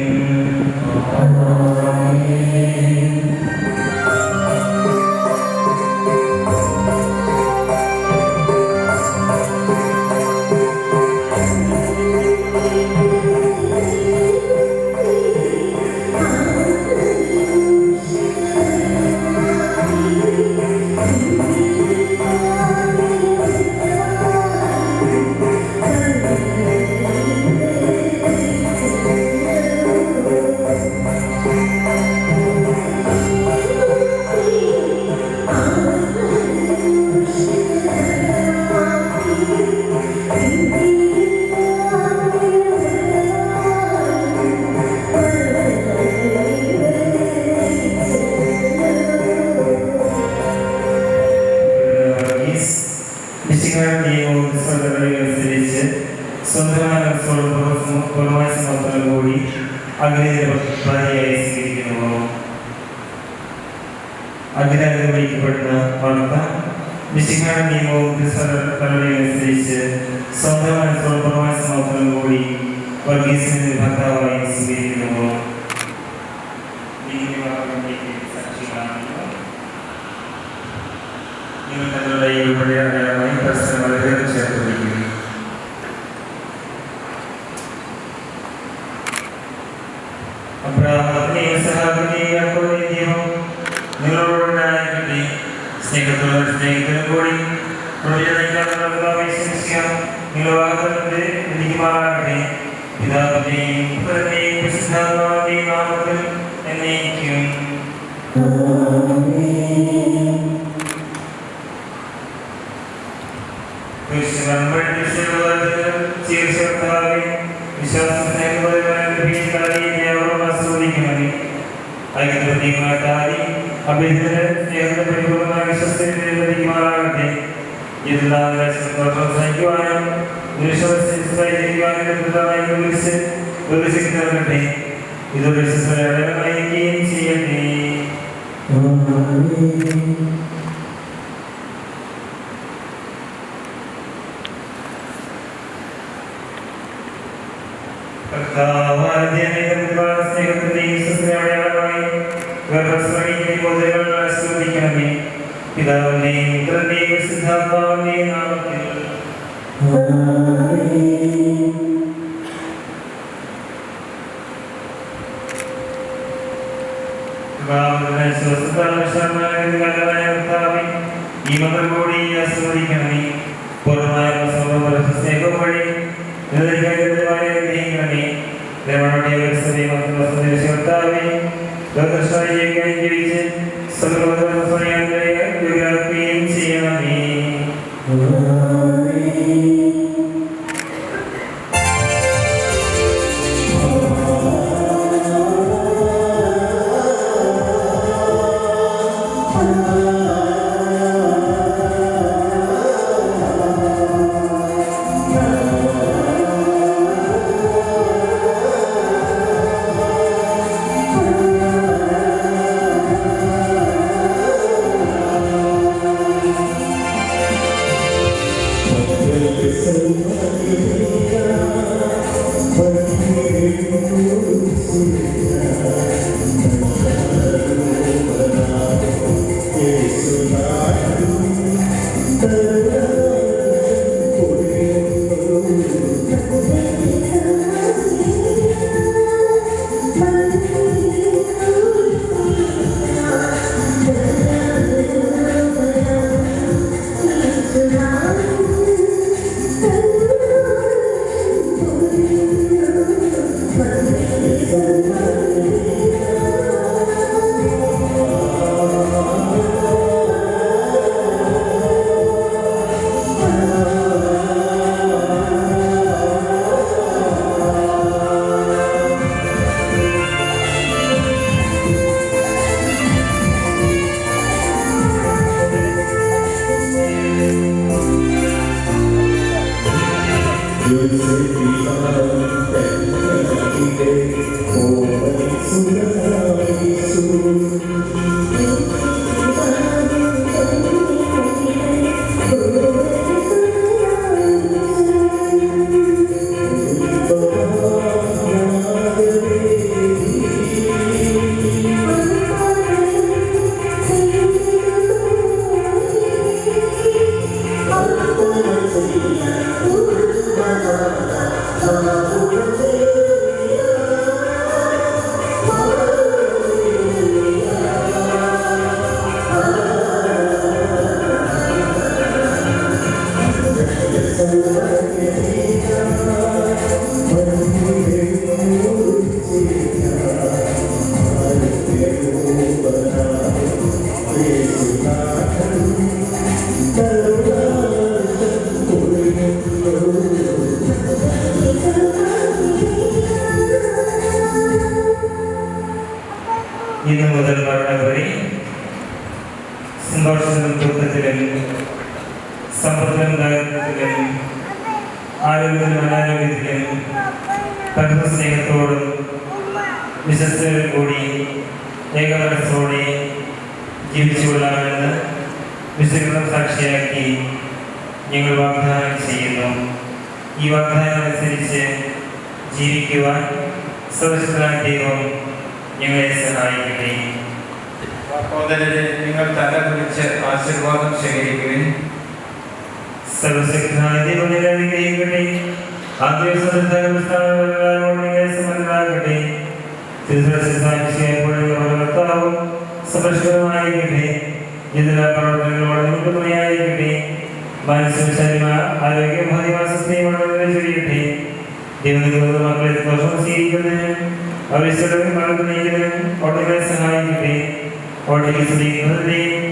അനുസരിക്കപ്പെടുന്ന വാർത്ത മിശിഹായുടെ നിയമവും അനുസരിച്ച് സ്വന്തം മനസ്സോളമായ സമർപ്പണം കൂടി വർഗീസിന്റെ ഭർത്താവായി സ്വീകരിക്കുന്നു. നിങ്ങൾ തങ്ങളുടെ ഈ ഉപരിയായി പരസ്പരം വളരെ ചേർത്തിരിക്കുന്നു. അബ്രാഹത്തിനെയും സഹാബിനെയും യാക്കോബിനെയും ദൈവം നിങ്ങളോടുണ്ടായിരിക്കട്ടെ. സ്നേഹത്തിനും കൂടി നിങ്ങൾ വാഗ്ദത്തത്തെ ലഭിക്കുമാറാകട്ടെ. പിതാവിന്റെയും പുത്രന്റെയും പരിശുദ്ധാത്മാവിന്റെയും നാമത്തിൽ എന്നേക്കും. ഇതൊരു ചെയ്യട്ടെ. പിതാവിന്റെയും പുത്രന്റെയും പരിശുദ്ധാത്മാവിന്റെയും നാമത്തിൽ ഈ മതം കൂടി ആസ്വദിക്കണമേ. പൂർണ്ണമായ സ്നേഹം വഴി ഗ്രഹിക്കണമേ. ജീവിച്ച് സർവ്വയും ചെയ്യണമേ. ഇന്നു മുതൽ മരണം വരെ സന്തോഷത്തിലും ദുഃഖത്തിലും സമ്പത്തിലും ദാരിദ്ര്യത്തിലും ആരോഗ്യത്തിലും അനാരോഗ്യത്തിലും പരസ്പര സ്നേഹത്തോടും വിശ്വസ്തയോടും കൂടി ഏകമനസ്സോടെ ജീവിച്ചുകൊള്ളാമെന്ന് വിശുദ്ധ സാക്ഷിയാക്കി ഞങ്ങൾ വാഗ്ദാനം ചെയ്യുന്നു. ഈ വാഗ്ദാനം അനുസരിച്ച് ജീവിക്കുവാൻ സർവശക്തനായ ദൈവം ഞങ്ങളെ സഹായിക്കട്ടെ.
സഹോദരരെ, നിങ്ങൾ തല കുറിച്ച് ആശീർവാദം ശേഖരിക്കുവിൻ.
സർവശക്തനായ ദൈവം നിങ്ങളെ അനുഗ്രഹിക്കട്ടെ. സമർപ്പിക്കട്ടെ. സംരക്ഷകമായിരിക്കട്ടെ. ഇതിലെ പ്രവർത്തനങ്ങളോട് നിങ്ങൾക്ക് തുണയായിരിക്കട്ടെ. മനസ്സും ശരീര ആരോഗ്യം ചൊരിയട്ടെ. ദൈവം നിങ്ങളുടെ മക്കളെ ദോഷം സ്വീകരിക്കുന്നതിനും അവരുടെ മകൾക്ക് നയിക്കുന്നതിനും ഓട്ടങ്ങളെ സഹായിക്കട്ടെ. ഓട്ടങ്ങൾ സ്വീകരിക്കുന്നതിനെയും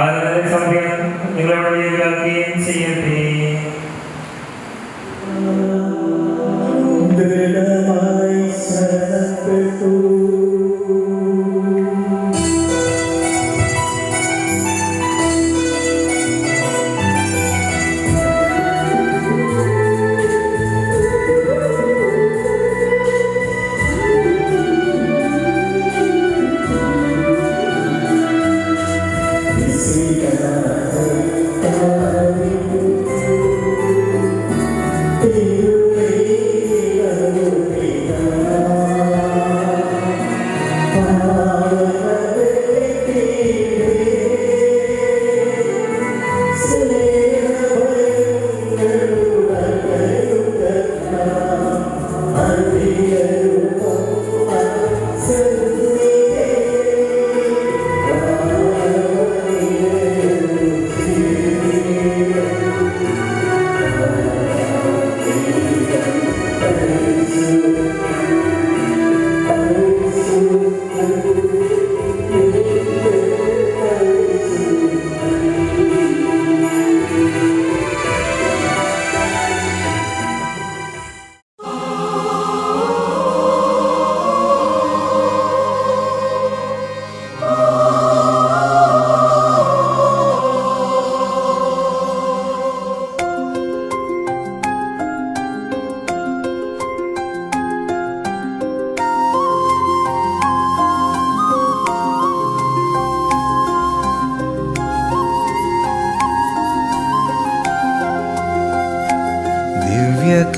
ആരാധന സമയം നിങ്ങളോട് യോഗ്യരാക്കുകയും ചെയ്യട്ടെ.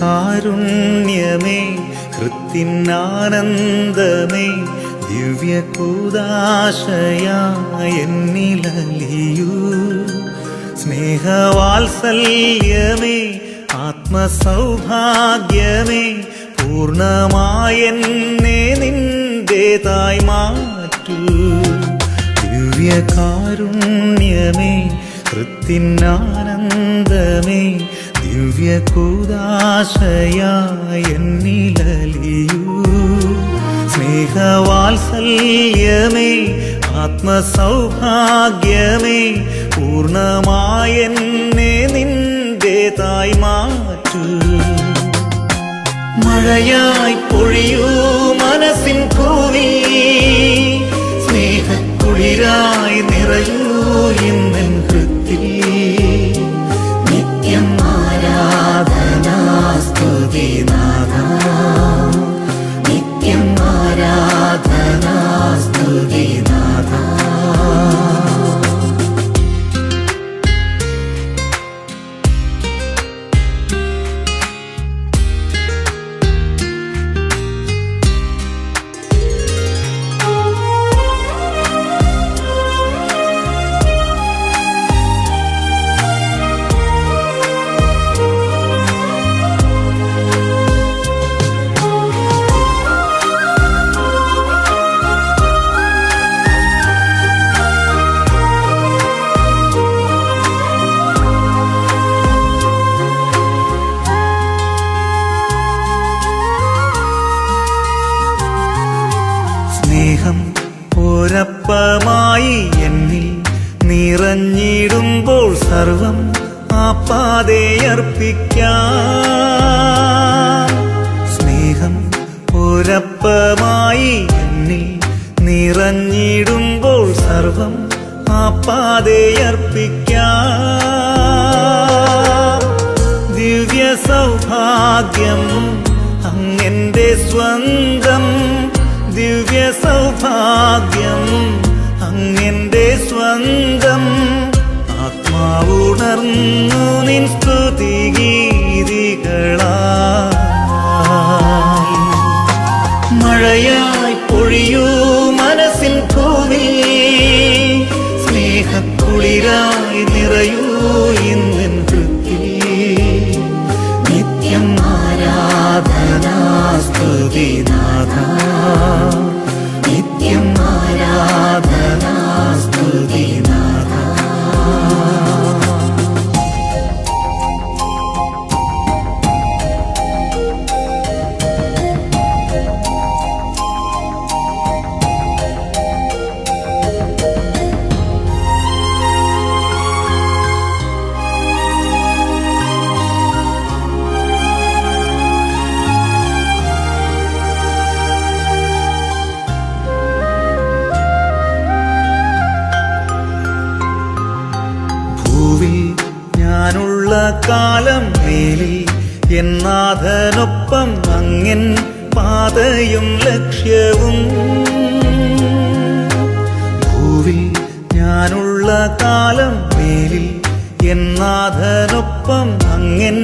കാരുണ്യമേ, ഹൃത്തിനാനന്ദമേ, ദിവ്യകൂദാശയായെന്നിലലിയൂ. സ്നേഹവാത്സല്യമേ, ആത്മസൗഭാഗ്യമേ, പൂർണ്ണമായെന്നെ നിന്റേതായി മാറ്റൂ. ദിവ്യകാരുണ്യമേ, ഹൃത്തിനാനന്ദമേ, ദിവ്യകൂദാശയായെന്നിലലിയൂ. സ്നേഹവാത്സല്യമേ, ആത്മസൗഭാഗ്യമേ, പൂർണ്ണമായെന്നെ നിന്റേതായി മാറ്റൂ. മഴയായി പൊഴിയൂ മനസ്സിൻ പൂവിൽ, സ്നേഹക്കുളിരായി നിറയൂ ഇന്നെൻ ഹൃത്തിൽ. നിത്യം ആരാധനാ സ്തുതിനാഥ, നിത്യം ആരാധനാ സ്തുതിനാഥ. സ്നേഹം ഒരപ്പമായി എന്നിൽ നിറഞ്ഞിടുമ്പോൾ സർവം ആപ്പാതയർപ്പിക്കാം. സ്നേഹം ഒരപ്പമായി എന്നിൽ നിറഞ്ഞിടുമ്പോൾ സർവം ആപ്പാതെയർപ്പിക്കാം. ദിവ്യ സൗഭാഗ്യം അങ്ങെന്റെ സ്വന്തം, ദിവ്യ സൗഭാഗ്യം അങ്ങെന്റെ സ്വന്തം. ആത്മാവുണർന്നു നിൻ സ്തുതിഗീതികളായി. മഴയായി പൊഴിയൂ മനസ്സിൻ ഭൂമി, സ്നേഹക്കുളിരായി നിറയൂ ഇന്നിൻ വൃത്തി. നിത്യം ആരാധനാ സ്തുതിനാഥ, നിത്യം ആരാധനാ സ്തുതിനാഥ. ഞാനുള്ള കാലം മേലിൽ എന്നാഥനൊപ്പം അങ്ങൻ പാതയും ലക്ഷ്യവും. ഭൂവിൽ ഞാനുള്ള കാലം മേലിൽ എന്നാഥനൊപ്പം അങ്ങൻ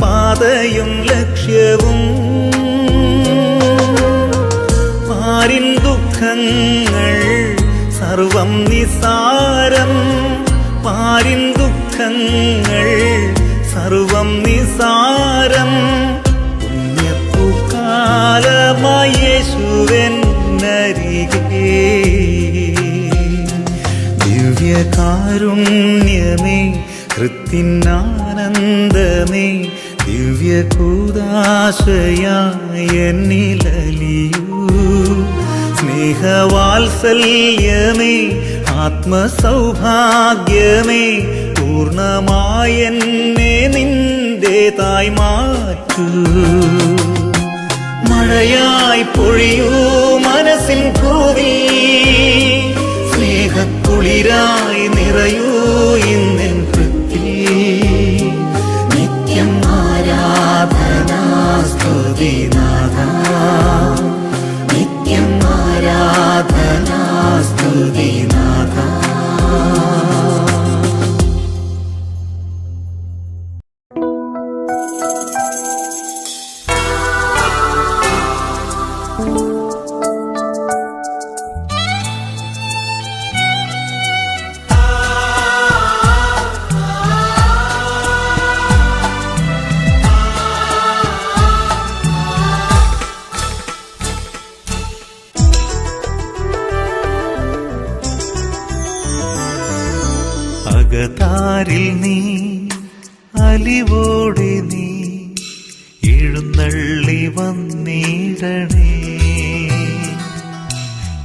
പാതയും ലക്ഷ്യവും. പാരിൻ ദുഃഖങ്ങൾ സർവം നിസാരം, പാരിൻ ദുഃഖങ്ങൾ സർവം നിസാരം. പുണ്യപ്പൂക്കാലമായി യേശുവെന്നരികെ. ദിവ്യകാരുണ്യമേ കൃത്തിനാനന്ദമേ, ദിവ്യകൂദാശയായ എന്നിലലിയൂ. സ്നേഹവാത്സല്യമേ ആത്മസൗഭാഗ്യമേ, പൂർണ്ണമായെന്നെ നിന്റേതായി മാറ്റൂ. മഴയായി പൊഴിയൂ മനസ്സിൻ ഭൂമി, സ്നേഹക്കുളിരായി നിറയൂ ഇന്നിൻ വൃത്തി. നിത്യം ആരാധനാ സ്തുതിനാഥ, നിത്യം ആരാധനാ സ്തുതിനാഥ. അകതാരിൽ നീ അലിവോടെ നീ എഴുന്നള്ളി വന്നിടണേ.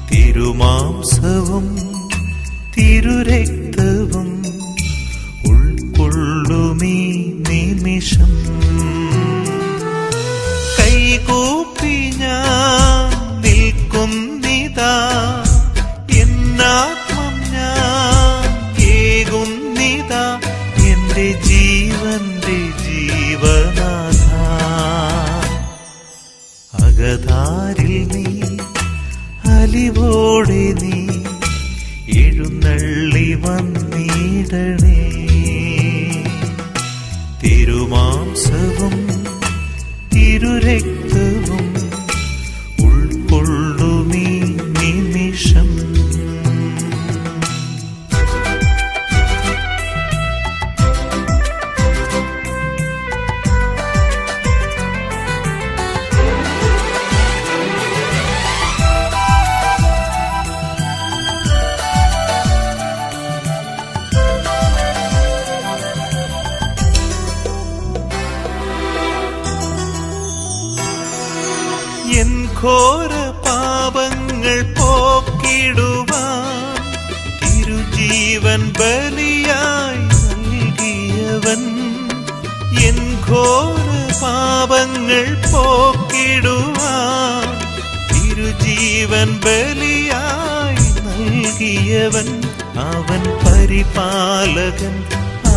തിരുമാംസവും തിരുരക്തവും ഉൾക്കൊള്ളുമീ നിമിഷം. കൈകൂപ്പി ഞാൻ നിൽക്കുന്നിതാ, എന്നാത്മം ഞാൻ ഏകുന്നിതാ, എന്റെ ജീവന്റെ ജീവനാഥ. അകതാരിൽ നീ അലിവോടെ നീ എഴുന്നള്ളി വന്നിടണേ. തിരുമാംസവും തിരുരക്തവും ഉൾക്കൊള്ളുമീ നിമിഷം. എൻ ഘോര പാപങ്ങൾ പോക്കിടുവാൻ തിരുജീവൻ ബലിയായി നൽകിയവൻ. എൻ ഘോര പാപങ്ങൾ പോക്കിടുവാൻ തിരുജീവൻ ബലിയായി നൽകിയവൻ, അവൻ പരിപാലകൻ,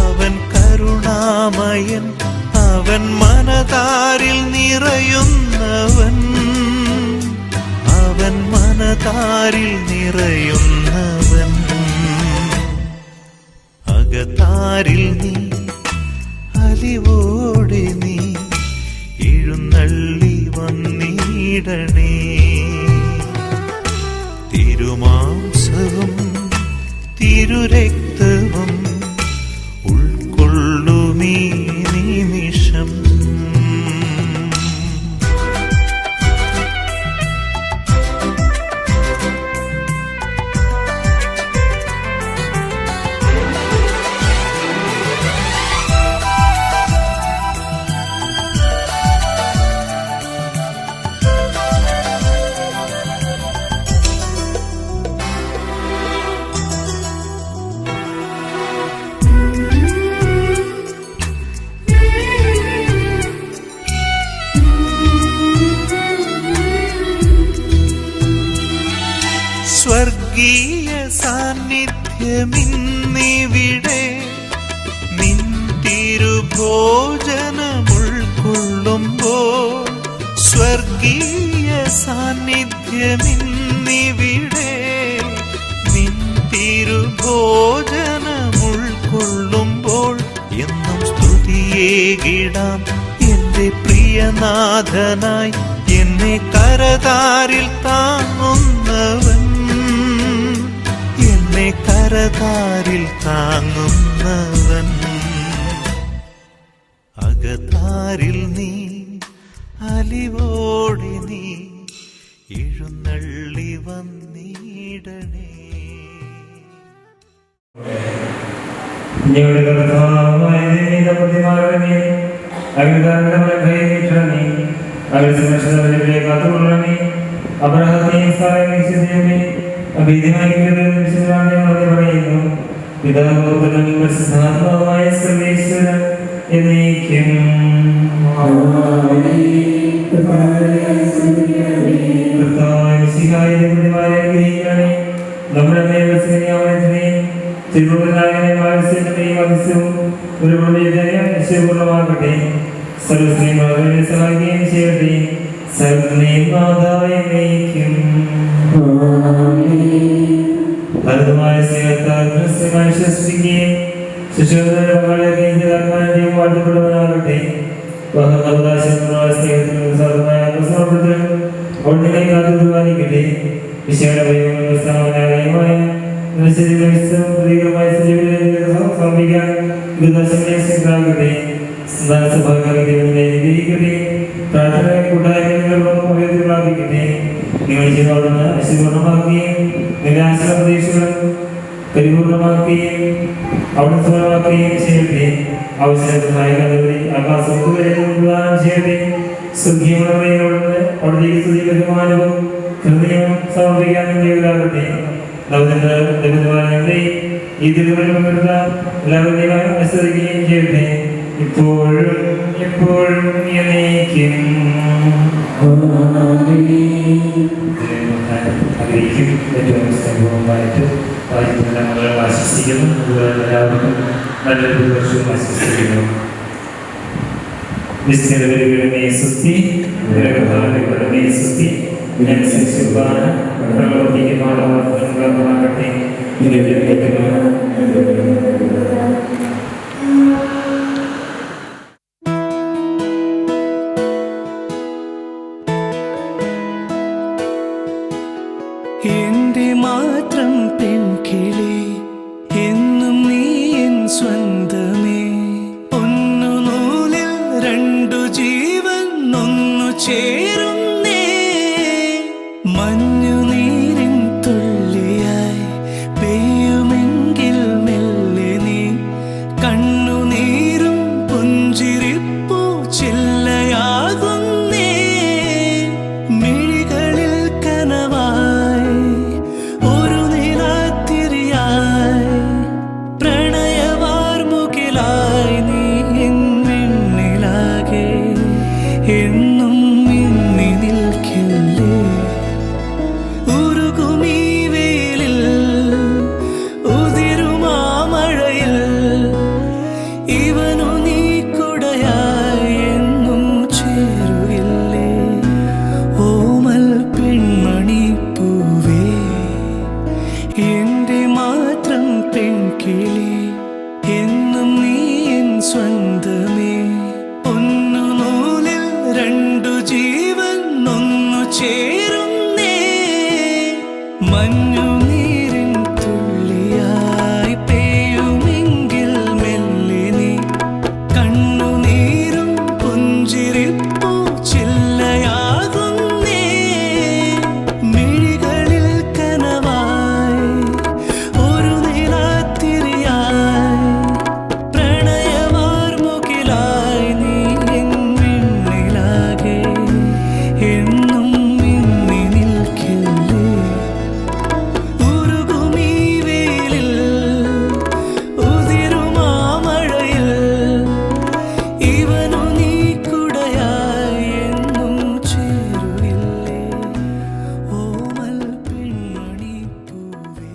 അവൻ കരുണാമയൻ, അവൻ മനതാരിൽ നിറയുന്നവൻ, അവൻ മനതാരിൽ നിറയുന്നവൻ. അകതാരിൽ നീ അലിവോടെ നീ എഴുന്നള്ളി വന്നിടണേ. തിരുമാംസവും തിരുരക്തവും ഉൾക്കൊള്ളുമീ നിമിഷം. സ്വർഗീയ സാന്നിധ്യമിന്നിവിടെ നിൻ തിരുഭോജനമുൾക്കൊള്ളുമ്പോൾ, സ്വർഗീയ സാന്നിധ്യമിന്നിവിടെ നിൻ തിരുഭോജനമുൾക്കൊള്ളുമ്പോൾ, എന്നും സ്തുതിയേകിടാം എന്റെ പ്രിയനാഥനായി, എന്നെ കരതാരിൽ താങ്ങുന്നവൻ, എന്നെ കരതാരിൽ താങ്ങുന്നവൻ. അകതാരിൽ നീ അലിവോടെ നീ എഴുന്നള്ളി വന്നിടണേ.
ഞങ്ങളുടെ കർത്താവായ ദൈവമേ, പ്രതിമാരണമേ, അവിധാനങ്ങളെ ഭയമിട്ടണമേ, അവരുടെ സുരക്ഷിതരെ കാത്തുകൊള്ളണമേ. അബ്രഹാത്തെയും സാറയെയും വിശുദ്ധമേ, അഭീതിമായി പറയുന്നു. പിതാവും പരിശുദ്ധാത്മാവുമായ സർവേശ്വരൻ എന്നേക്കും കർത്താവായ മിശിഹായെ പ്രതിമാരണമേ, നമ്മുടെ മേൽവസനയാവനത്തിനെയും തിരുവുള്ളനായകനെയും ആവശ്യത്തിനെയും അതിശയവും ഒരു നിശ്ചയപൂർണ്ണമാകട്ടെ. സർവ്വസ്ത്രീകളെ സഹായിക്കുകയും ചെയ്യട്ടെ. സർവ്വനെയും നാഥായ നയിക്കും. ഭരതമായ സ്നേഹത്താൽ ക്രിസ്തുമായി വിശ്വസിക്കുകയും ശിശുക്കളെയും വാഴ്ത്തപ്പെടുവാനാകട്ടെ. സ്നേഹത്തിനും സാധുമായ സമർപ്പണത്തിനും ഒന്നിനെ കാത്തുവാനിക്കട്ടെ. വിശേഷ സമർപ്പിക്കാൻ സമർപ്പിക്കാൻ പ്രാർത്ഥന കൂട്ടായ്മ പ്രാപിക്കട്ടെ. നിങ്ങൾ ചെയ്തോടുന്ന അശുപൂർണമാക്കുകയും നിന്റെ ആശ്രയ പ്രതീക്ഷകളും പരിപൂർണമാക്കുകയും അവിടെ സുഖമാക്കുകയും ചെയ്യട്ടെ. അവസരത്തിനായി ആകാശം ചെയ്യട്ടെ. സുഖിയുള്ളവയോട് അവിടേക്ക് സ്തുതി ബഹുമാനവും ഹൃദയവും സമർപ്പിക്കാൻ ചെയ്യലാകട്ടെ. ഈ തിരുവനന്തപുരം എല്ലാവരുടെയും അനുസരിക്കുകയും ചെയ്യട്ടെ. ഇപ്പോഴും എപ്പോഴും എന്നേക്കും ആഗ്രഹിക്കും. ഏറ്റവും സംഭവമായിട്ട് നമ്മൾ ആശംസിക്കുന്നു. അതുപോലെ എല്ലാവർക്കും നല്ലൊരു വർഷവും ആശംസിക്കുന്നു. വിസ്തൃതരുടെ സുസ്തി ഗ്രഹങ്ങളുടെ സുസ്തി പ്രവർത്തിക്കുമാറാകട്ടെ.
എന്റെ മാത്രം പെൺകിളി എന്നും നീ എൻ സ്വന്തമേ. ഒന്നു നൂലിൽ രണ്ടു ജീവൻ ഒന്നു ചേരുന്നേ. മഞ്ഞുനീരിൻ തുള്ളിയായി പെയ്യും
എന്റെ മാത്രം പെൺകിളി എന്നും നീ എൻ സ്വന്തമേ. ഒന്നു നൂലിൽ രണ്ടു ജീവൻ ഒന്നു ചേരുന്നേ. മഞ്ഞു നീരിൻ തുള്ളിയായി പെയ്യുമെങ്കിൽ മെല്ലെ നീ കണ്ണുനീരും പുഞ്ചിരിപ്പൂ ചില്ലയാകുന്നേ. മിഴികളിൽ കനവായി ഒരു നിലാത്തിരിയായി പ്രണയവാർമുകിലായി നീ എന്നിലാകെ എന്നും മിന്നി നിൽക്കില്ലേ. ഉരുകുമീ വെയിലിൽ ഉതിരുമാ മഴയിൽ ഇവനു നീ കുടയായി എന്നും ചേരുകില്ലേ ഓമൽ പെൺമണി പൂവേ.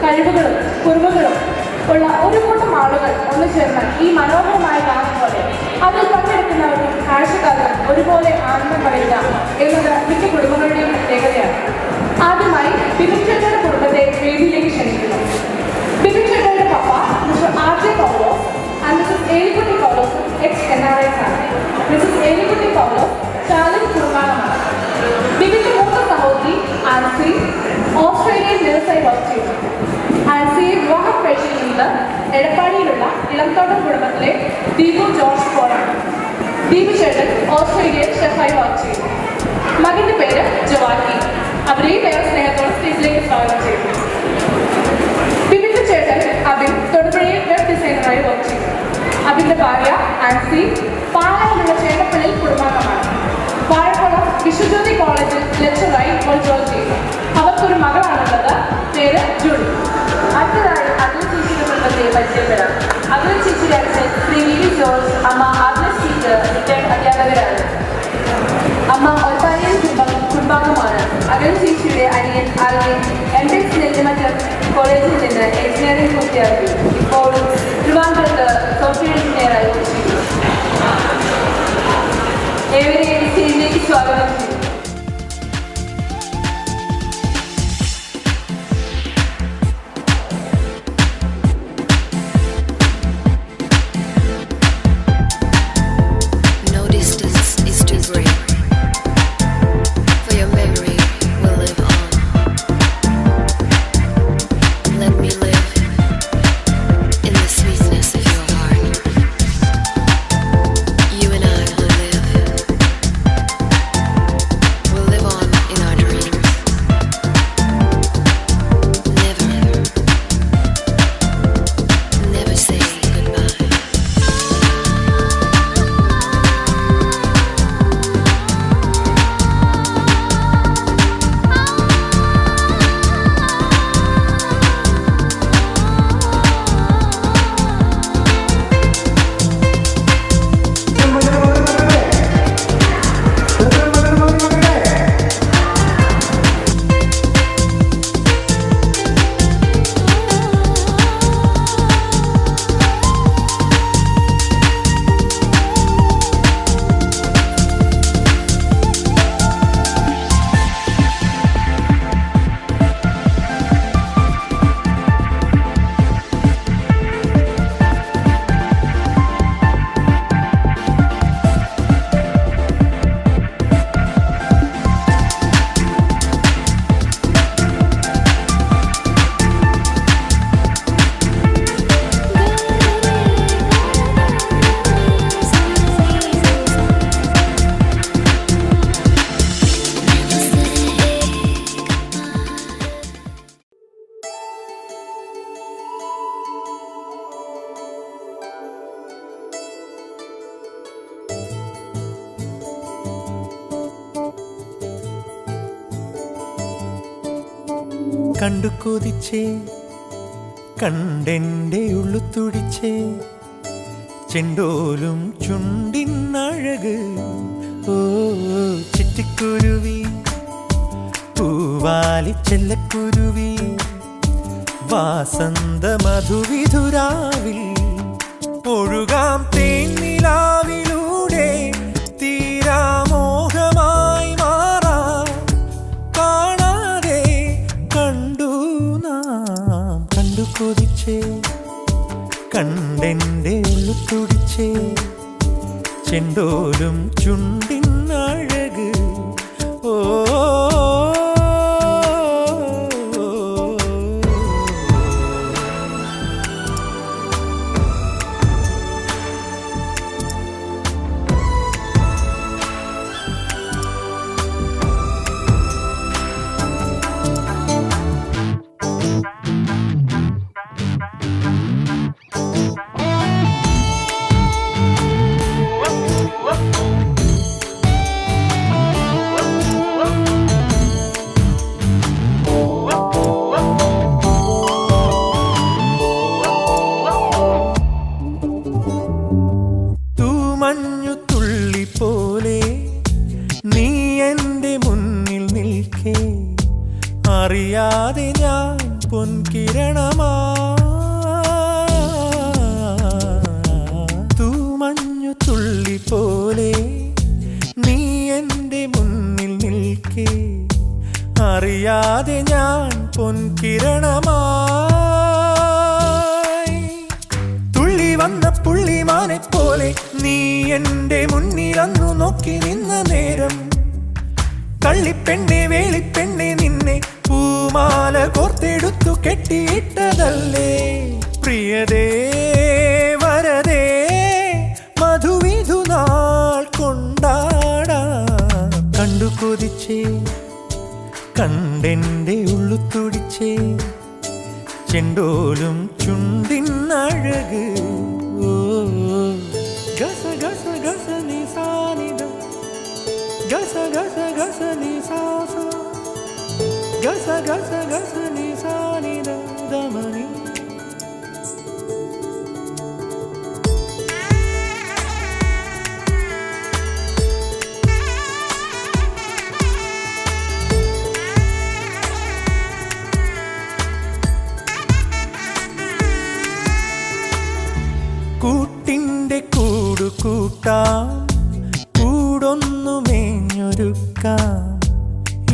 കഴിവുകളും കുറിവുകളും ഉള്ള ഒരു കൂട്ടം ആളുകൾ ഒന്നു ചേർന്ന് ഈ മനോഹരമായ ഗാനം പോലെ അതിൽ പങ്കെടുക്കുന്നവർക്കും കാഴ്ചക്കാർക്കും ഒരുപോലെ ആനന്ദം പകരുക എന്നത് മിക്ക കുടുംബങ്ങളുടെയും പ്രത്യേകതയാണ്. ആദ്യമായി ബിബിൻ ചേട്ടയുടെ കുടുംബത്തെ വേദിയിലേക്ക് ക്ഷണിക്കുന്നു. ബിബിൻ ചേട്ടയുടെ പപ്പ mister R.J. Paulose and Mrs Elikutty Paulose ex-NRIs ആണ്. മിസസ് ഏലിക്കുട്ടി പൗലോസ് ചാലഞ്ച് കുടുംബാംഗമാണ്. ബിബിന്റെ മൂത്ത സഹോദരി ആൻസി ഓസ്ട്രേലിയൻ നേഴ്സായി വർക്ക് ചെയ്തു. ആൻസിയെ വിവാഹം കഴിച്ചിരിക്കുന്നത് എടപ്പാടിയിലുള്ള ഇളംതോട്ടം കുടുംബത്തിലെ ദീപു ജോർജ് പോളാണ്. ദീപു ചേട്ടൻ ഓസ്ട്രേലിയയിൽ ഷെഫായി വർക്ക് ചെയ്തു. മകന്റെ പേര് ജവാക്കി. അവരെയും ഏറെ സ്നേഹത്തോടെ സ്റ്റേജിലേക്ക് സ്വാഗതം ചെയ്തു. ബിബിന്റെ ചേട്ടൻ ആൻസി പാലയിലുള്ള ചേട്ടപ്പള്ളിയിൽ കുടുംബാംഗമാണ്. വാഴക്കുളം വിശ്വജ്യോതി കോളേജിൽ ലെക്ചറായി ഇപ്പോൾ ജോലി ചെയ്യുന്നു. അവർക്കൊരു മകളാണുള്ളത്. പേര് ജൂഡി.
അടുത്തതായി അഖിൽ ചേച്ചിയുടെ കുടുംബത്തെ പരിചയപ്പെടാം. അഖിൽ ചേച്ചിയുടെ അച്ഛൻ ശ്രീ വി വി ജോർജ്, അമ്മ ആഗ്നസ് ടീച്ചർ, റിട്ടയർഡ് അധ്യാപകരാണ്. അമ്മ ഒൽപ്പാലയിൽ കുടുംബാംഗമാണ്. അഖിൽ ചേച്ചിയുടെ അനിയൻ ആൽവിൻ എംടെക്സ് നെല്ലിമറ്റം കോളേജിൽ നിന്ന് എഞ്ചിനീയറിംഗ് പൂർത്തിയാക്കി. ഇപ്പോൾ ട്രിവാൻഡ്രത്ത് സോഫ്റ്റ്വെയർ എഞ്ചിനീയറായി ജോലി ചെയ്യുന്നു. ഏവരെയും സ്റ്റേജിലേക്ക് സ്വാഗതം ചെയ്യുന്നു.
കണ്ടു കൊതിച്ചേ കണ്ടെൻ്റെ ഉള്ളു തുടിച്ചേ ചെണ്ടോലും ചുണ്ടിനഴക് ഓ ചിറ്റിക്കുരുവി പൂവാലി ചെല്ലക്കുരുവി വാസന്ത മധുവിധുരാവിൽ ഒഴുകാം തേനിലാവിലൂടെ തീരാമോഹമായി മാറാ കാണാതെ കണ്ടു നാം കണ്ടു കൊതിച്ചേ കണ്ടെൻ്റെ ഉള്ളു തുടിച്ചേ ചെണ്ടോലും ചുണ്ടിനഴക് ഓ അറിയാതെ ഞാൻ പൊൻകിരണമാ തൂമഞ്ഞു തുള്ളി പോലെ നീ എൻ്റെ മുന്നിൽ നിൽക്കേ അറിയാതെ ഞാൻ പൊൻകിരണമായി തുള്ളി വന്ന പുള്ളിമാനെ പോലെ നീ എൻ്റെ മുന്നിൽ അന്നു നോക്കി നിന്ന നേരം കള്ളിപ്പെണ്ണെ വേളിപ്പെണ്ണെ നിന്നെ പൂമാല കോർത്തെടുത്തു കെട്ടിയിട്ടതല്ലേ പ്രിയതേ വരതേ മധുവിധു നാൾ കൊണ്ടാടാം കണ്ടു കൊതിച്ചേ കണ്ടെൻ്റെ ഉള്ളു തുടിച്ചേ ചെണ്ടോലും ചുണ്ടിനഴക് ഓ ഗസ ഗസ ഗസ നി സാ നി ദ ഗസ ഗസ ഗസ നി സാ സാ ഗസ ഗസ ഗസ നി സാ നി ദ ദ മ നി. കൂട്ടിൻ്റെ കൂടു കൂട്ടാം, കൂടൊന്നു മേഞ്ഞൊരുക്കാം,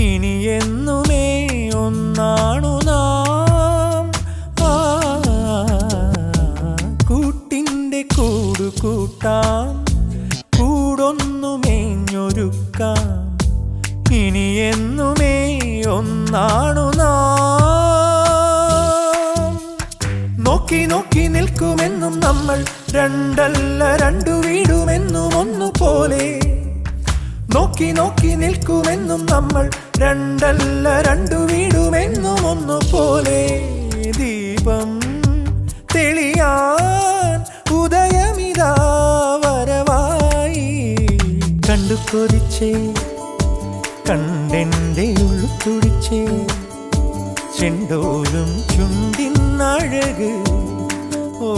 ഇനി എന്നുമേ ഒന്നാണു നാം. കൂട്ടിൻ്റെ കൂടു കൂട്ടാം, കൂടൊന്നു മേഞ്ഞൊരുക്കാം, ഇനി എന്നുമേ ഒന്നാണു നാം. നോക്കി നോക്കി നിൽക്കുമെന്നും നമ്മൾ, രണ്ടല്ല രണ്ടു വീടുമെന്നും ഒന്നുപോലെ. നോക്കി നോക്കി നിൽക്കുമെന്നും നമ്മൾ, രണ്ടല്ല രണ്ടു വീടുമെന്നും ഒന്നുപോലെ. ദീപം തെളിയാൻ ഉദയമിതാ വരവായി. കണ്ടു കൊതിച്ചേ, കണ്ടെൻ്റെ ഉള്ളു തുടിച്ചേ, ചെണ്ടോലും ചുണ്ടിനഴക്. ഓ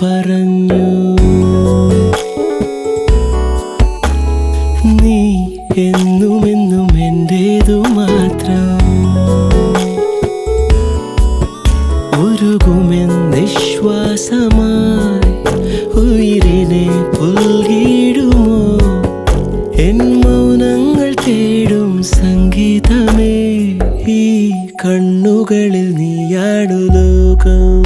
പറഞ്ഞു നീ എന്നുമെന്നും എന്റേതു മാത്രം ഉരുകുമെന്നിശ്വാസമായി ഉയിരിനെ പുൽകിടുമോ എൻ മൗനങ്ങൾ തേടും സംഗീതമേ ഈ കണ്ണുകളിൽ നീയാണു ലോകം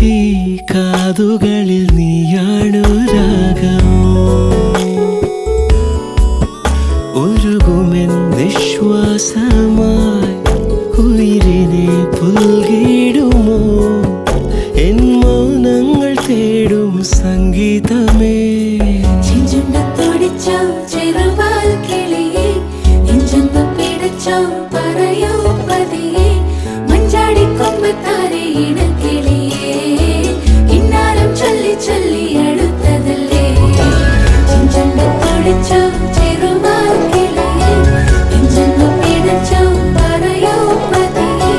ഈ കാതുകളിൽ നീയാണു രാഗം ഉരുകുമെന്നിശ്വാസമായി ഉയിരിനെ പുൽകിടുമോ എൻ മൗനങ്ങൾ തേടും സംഗീതമേ
ചെഞ്ചുണ്ടത്തോടിച്ചോ ചെറുവാൽ കിളിയെ നെഞ്ചൊന്നു പിടച്ചോ പറയോ പതിയെ മഞ്ചാടിക്കൊമ്പത്താരെ ഇണക്കിളിയെ ഇന്നാലും ചൊല്ലി ചൊല്ലി അടുത്തതല്ലേ ചെഞ്ചുണ്ടത്തോടിച്ചോ ചെറുവാൽ കിളിയെ നെഞ്ചൊന്നു പിടച്ചോ പറയോ പതിയെ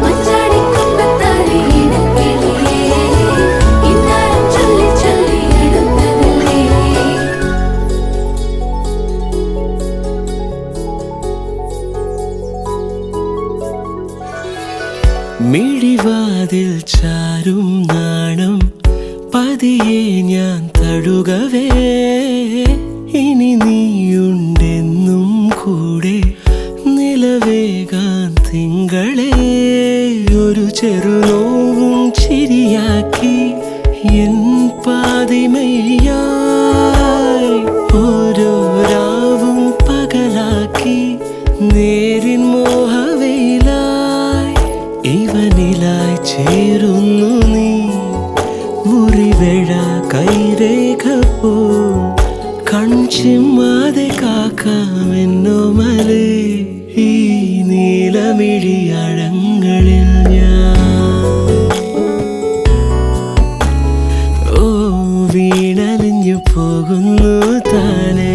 മഞ്ചാടിക്കൊമ്പത്താരെ ഇണക്കിളിയെ ഇന്നാലും ചൊല്ലി ചൊല്ലി അടുത്തതല്ലേ
മിഴിവാതിൽ ചാരും നാണം പതിയെ ഞാൻ തഴുകവേ ഇനി നീയുണ്ടെന്നും കൂടെ നിലവേകാൻ തിങ്കളെ ഒരു ചെറുനോവും ചിരിയാക്കി എൻ പാതിമയായി ഓരോ രാവും പകലാക്കി നേരിൻ മോഹവയിലായി ഇവനിലായി ചേരുന്നു നീ മുറിവേഴ കൈരേഖ പോ കൺചിമ്മാതെ കാക്കാമെന്നോമലേ ഈ നീലമിഴിയഴങ്ങളിൽ ഞാൻ ഓ വീണലിഞ്ഞു പോകുന്നു താനേ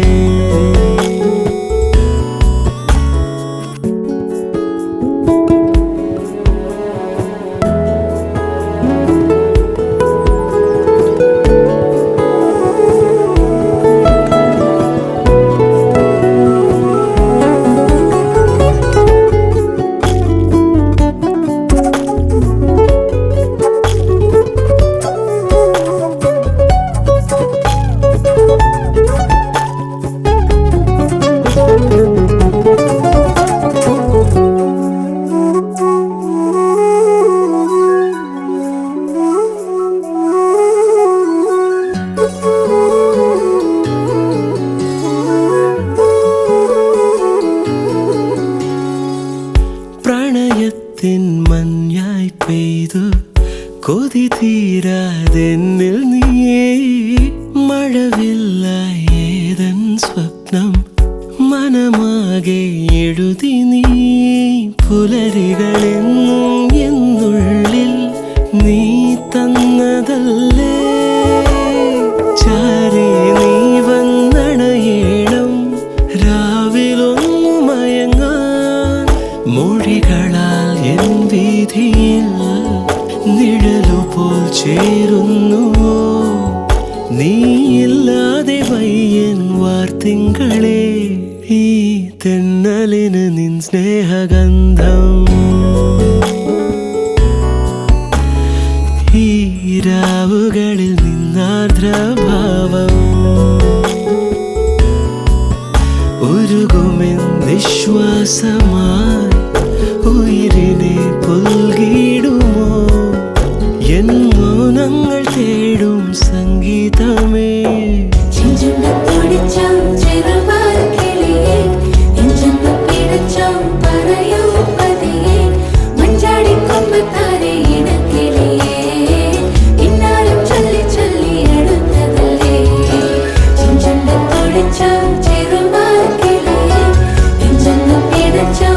പ്രണയത്തിൻ മഞ്ഞായി പെയ്തു കൊതി തീരാതെന്നിൽ നീയേ മഴവില്ലായി ഏതൻ സ്വപ്നം മനമാകെ എഴുതി നീ പുലരികളെന്നും എന്നുള്ളിൽ നീ തന്നതല്ലേ ചാരേ നീ വന്നണയേണം രാവിലൊന്നു മയങ്ങാൻ മൊഴികളാൽ എൻ വീതിയിൽ നിഴലുപോൽ ചേരുന്നുവോ നീയില്ലാതെ വയ്യൻ വാർത്തിങ്കളെ ഈ തെന്നലിന് നിൻ സ്നേഹഗന്ധം ഈ രാവുകളിൽ നിന്നാർദ്രഭാവം ഉരുകുമെന്നിശ്വാസമായി ഉയിരിനെ പുൽകിടുമോ എൻ മൗനങ്ങൾ തേടും സംഗീതമേ
ചെഞ്ചുണ്ടത്തോടിച്ചോ ചെറുവാൽ കിളിയെ നെഞ്ചൊന്നു പിടച്ചോ പറയോ പതിയെ മഞ്ചാടിക്കൊമ്പത്താരെ ഇണക്കിളിയെ ഇന്നാലും ചൊല്ലി ചൊല്ലി അടുത്തതല്ലേ ചെഞ്ചുണ്ടത്തോടിച്ചോ ചെറുവാൽ കിളിയെ നെഞ്ചൊന്നു പിടച്ചോ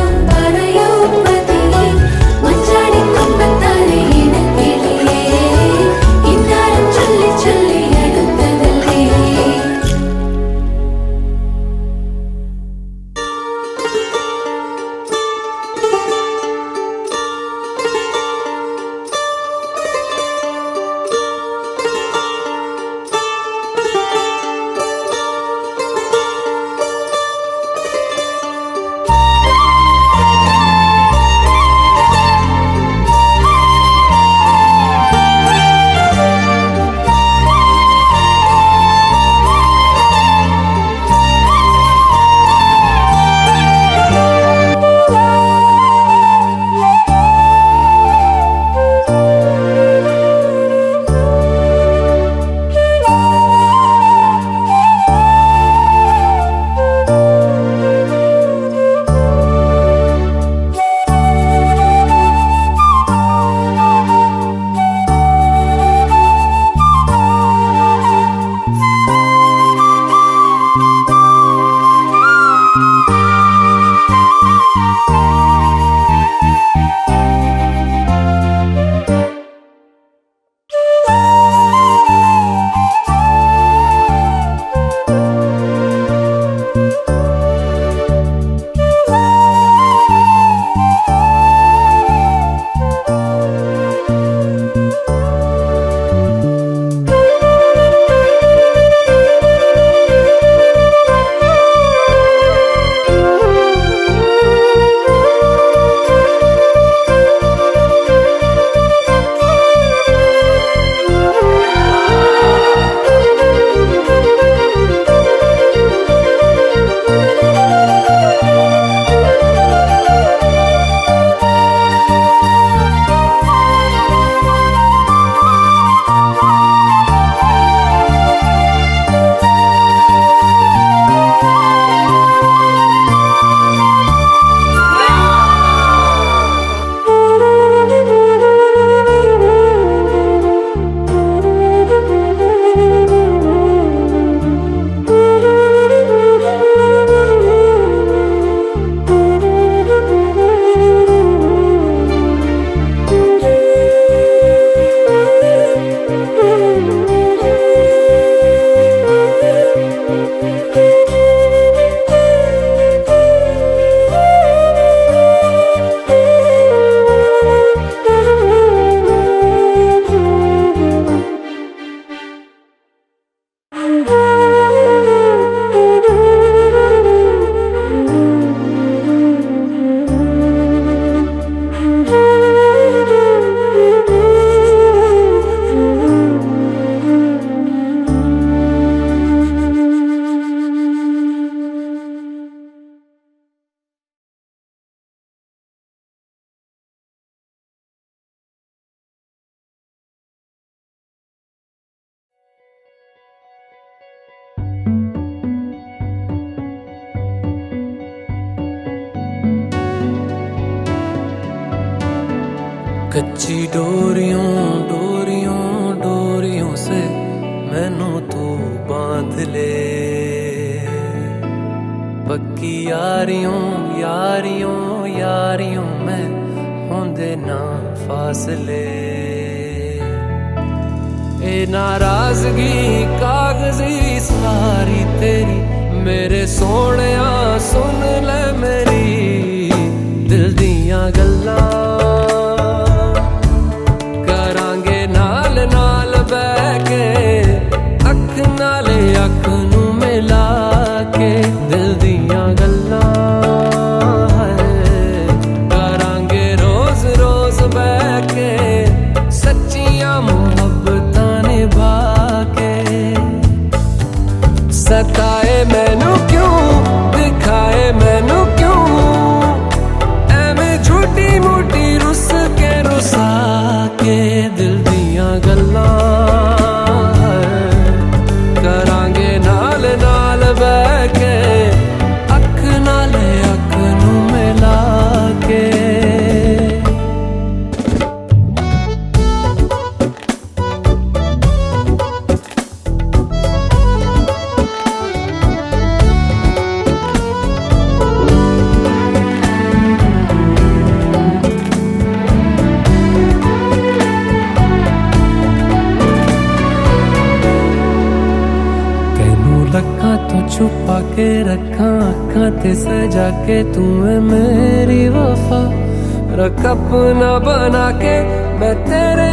कच्ची डोरियों डोरियों डोरियों से मैनू तू बांध ले, पक्की यारियों यारियों यारियों में होंदे ना फासले। ए नाराजगी कागजी सारी तेरी मेरे सोहणिया सुन ले मेरी दिल दियां गल्लां, करांगे नाल नाल बैठ के अख नाले अख नू मिला के दिल दियां गल्लां करांगे रोज रोज बैठ के सच्चियां मुहब्बतां निभा के। सताए मैनू क्यों दिखाए मैनू क्यों एवें झूठी मूठी रुस के रुसा के दिल दियां गल्लां करांगे नाल नाल बैठ के अख नाले अख नू मिला के। तो छुपा के रखा अखा ते सजा के तू है मेरी वफा, रख अपना बना के मैं तेरे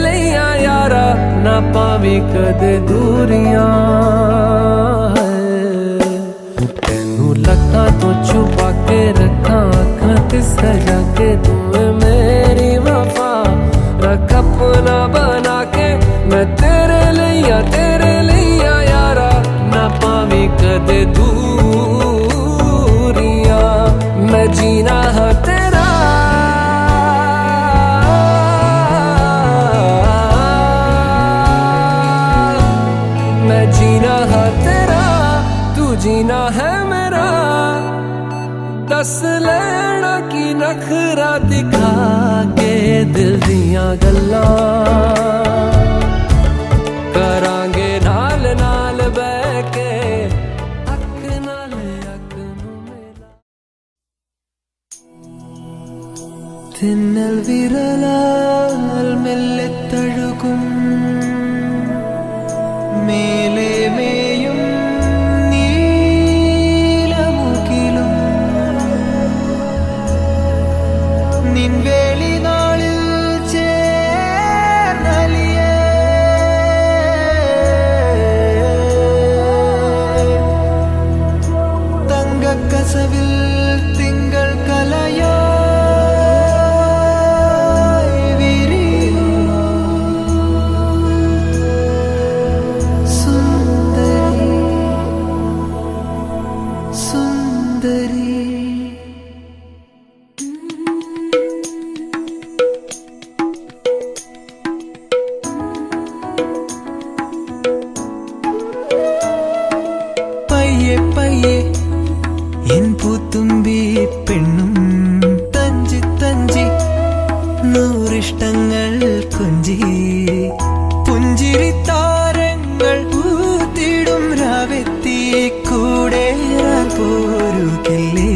लिया यारा ना पावी कदे दूरियां। तेनू लखा तो छुपा के रखा अखा ते सजा के तू है मेरी वफा, रख अपना बना के मैं तेरे लिया यारा ना पावी कदे दूरियां। मैं जीना है तेरा मैं जीना है तेरा तू जीना है मेरा, दस लेना की नखरा दिखा के दिल दियां गल्लां करांगे नाल नाल बैठ के अख नाल अख नू मिला। തിന്നൽ വിരലാൽ മെല്ലെ തഴുകും മേലെ മേയും നീലമുകിലും നിൻവേളി നാളിൽ ചേർന്നലിയേ തങ്കക്കസവിൽ തിങ്കൾ കലയോ പൂത്തുമ്പി പെണ്ണും തഞ്ചി തഞ്ചി നൂറിഷ്ടങ്ങൾ കൊഞ്ചി പുഞ്ചിരി താരങ്ങൾ പൂത്തിടും രാവെത്തി കൂടെ പോരുകില്ലേ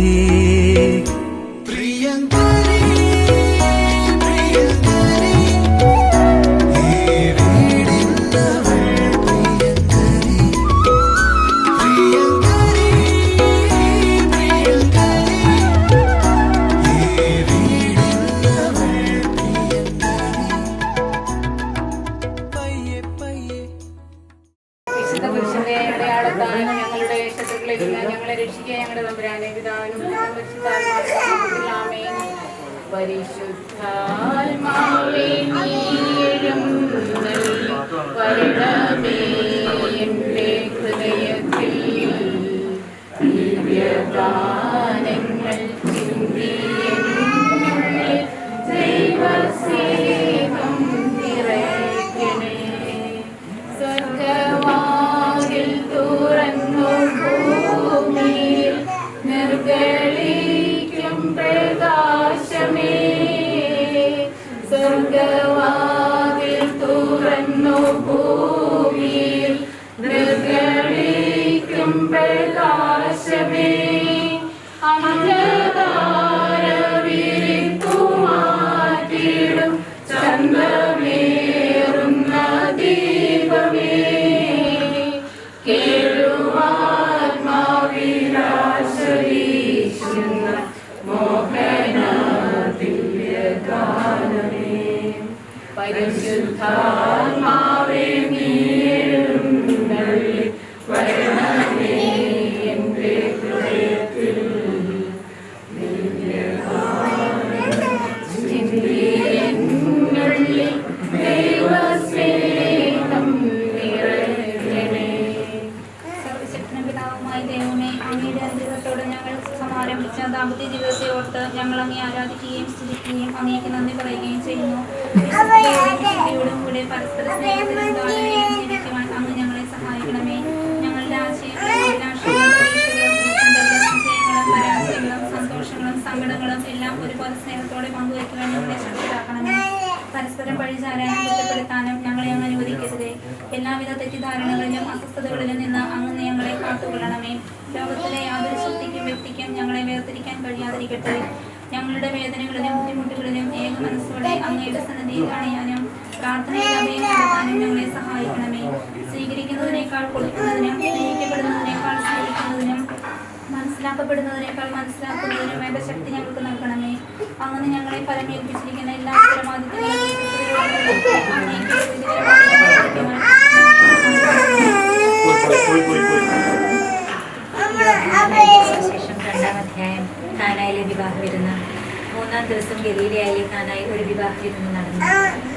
ഞങ്ങളുടെ ശത്രുക്കളിൽ നിന്ന് ഞങ്ങളെ രക്ഷിക്കുക. ഞങ്ങളുടെ തമ്പുരാനെ പിതാവിനും പരിശുദ്ധാത്മാവിനും പരിശുദ്ധാത്മാവേ നീയും വരണമേ എൻ്റെ ഹൃദയത്തിൽ ദിവ്യഗാനങ്ങൾ ചിന്തിയെന്നുള്ളിൽ ദൈവസ്നേഹം നിറയ്ക്കണേ. സ്വർഗവാതിൽ തുറന്നു ഭൂമിയിൽ നിർഗളിക്കും പ്രകാശമേ സ്വർഗവാതിൽ തുറന്നു ഭൂമിയിൽ നിർഗളിക്കും പ്രകാശമേ അന്ധകാര വിരിപ്പു മാറ്റിടും ചന്ദ്രമേറുന്ന ദീപമേ കേഴുവാത്മാവിലാശ്വരീശുന്ന മോഹന ദിവ്യഗാനമേ പരിശുദ്ധാത്മാവേ നീഴുന്നള്ളി വരണമേ എൻ്റെ ഹൃദയത്തിൽ ചിന്തിയെന്നുള്ളിൽ ദൈവസ്നേഹം നിറയണേ.
സർവശക്തനും പിതാവുമായ ദൈവമേ, അങ്ങയുടെ അനുഗ്രഹത്തോടെ ഞങ്ങൾ സമാരംഭിച്ച ദാമ്പത്യ ജീവിതത്തെ ഓർത്ത് ഞങ്ങൾ അങ്ങേ ആരാധിക്കുകയും സ്തുതിക്കുകയും അങ്ങേക്ക് നന്ദി പറയുകയും ചെയ്യുന്നു. വിശുദ്ധിയോടും കൂടെ പരസ്പര സ്നേഹത്തിലും താഴ്മയും ജീവിക്കുവാൻ അങ്ങ് ഞങ്ങളെ സഹായിക്കണമേ. ഞങ്ങളുടെ ആശയങ്ങളും അഭിലാഷങ്ങളും പ്രതീക്ഷകളും വിജയങ്ങളും പരാജയങ്ങളും സന്തോഷങ്ങളും സങ്കടങ്ങളും എല്ലാം ഒരുപോലെ സ്നേഹത്തോടെ പങ്കുവയ്ക്കുവാൻ ഞങ്ങളെ ശക്തരാക്കണമേ. പരസ്പരം പഴിചാരാനും കുറ്റപ്പെടുത്താനും ഞങ്ങളെ അങ്ങ് അനുവദിക്കരുതേ. എല്ലാവിധ തെറ്റിദ്ധാരണകളിലും അസ്വസ്ഥതകളിലും നിന്ന് അങ്ങ് ഞങ്ങളെ കാത്തുകൊള്ളണമേ. ലോകത്തിലെ യാതൊരു ശക്തിക്കും വ്യക്തിക്കും ഞങ്ങളെ വേർതിരിക്കാൻ കഴിയാതിരിക്കട്ടെ. ഞങ്ങളുടെ വേദനകളിലും ബുദ്ധിമുട്ടുകളിലും ഏക മനസ്സോടെ അങ്ങയുടെ സന്നിധിയിൽ അണയാനും പ്രാർത്ഥനയിൽ അഭയം കണ്ടെത്താനും ഞങ്ങളെ സഹായിക്കണമേ. സ്വീകരിക്കുന്നതിനേക്കാൾ കൊടുക്കുന്നതിനും സ്നേഹിക്കപ്പെടുന്നതിനേക്കാൾ സ്നേഹിക്കുന്നതിനും മനസ്സിലാക്കപ്പെടുന്നതിനേക്കാൾ മനസ്സിലാക്കുന്നതിനും വേണ്ട ശക്തി ഞങ്ങൾക്ക് നൽകണമേ. അങ്ങനെ ഞങ്ങളെ ഫലമേൽപ്പിച്ചിരിക്കുന്ന എല്ലാ ഉത്തരവാദിത്തങ്ങളും
ശേഷം 2-ാം അധ്യായം. കാനായിലെ വിവാഹ വിരുന്ന്. 3-ാം ദിവസം ഗലീലയിലെ കാനായിൽ ഒരു വിവാഹ വിരുന്ന് നടന്നു.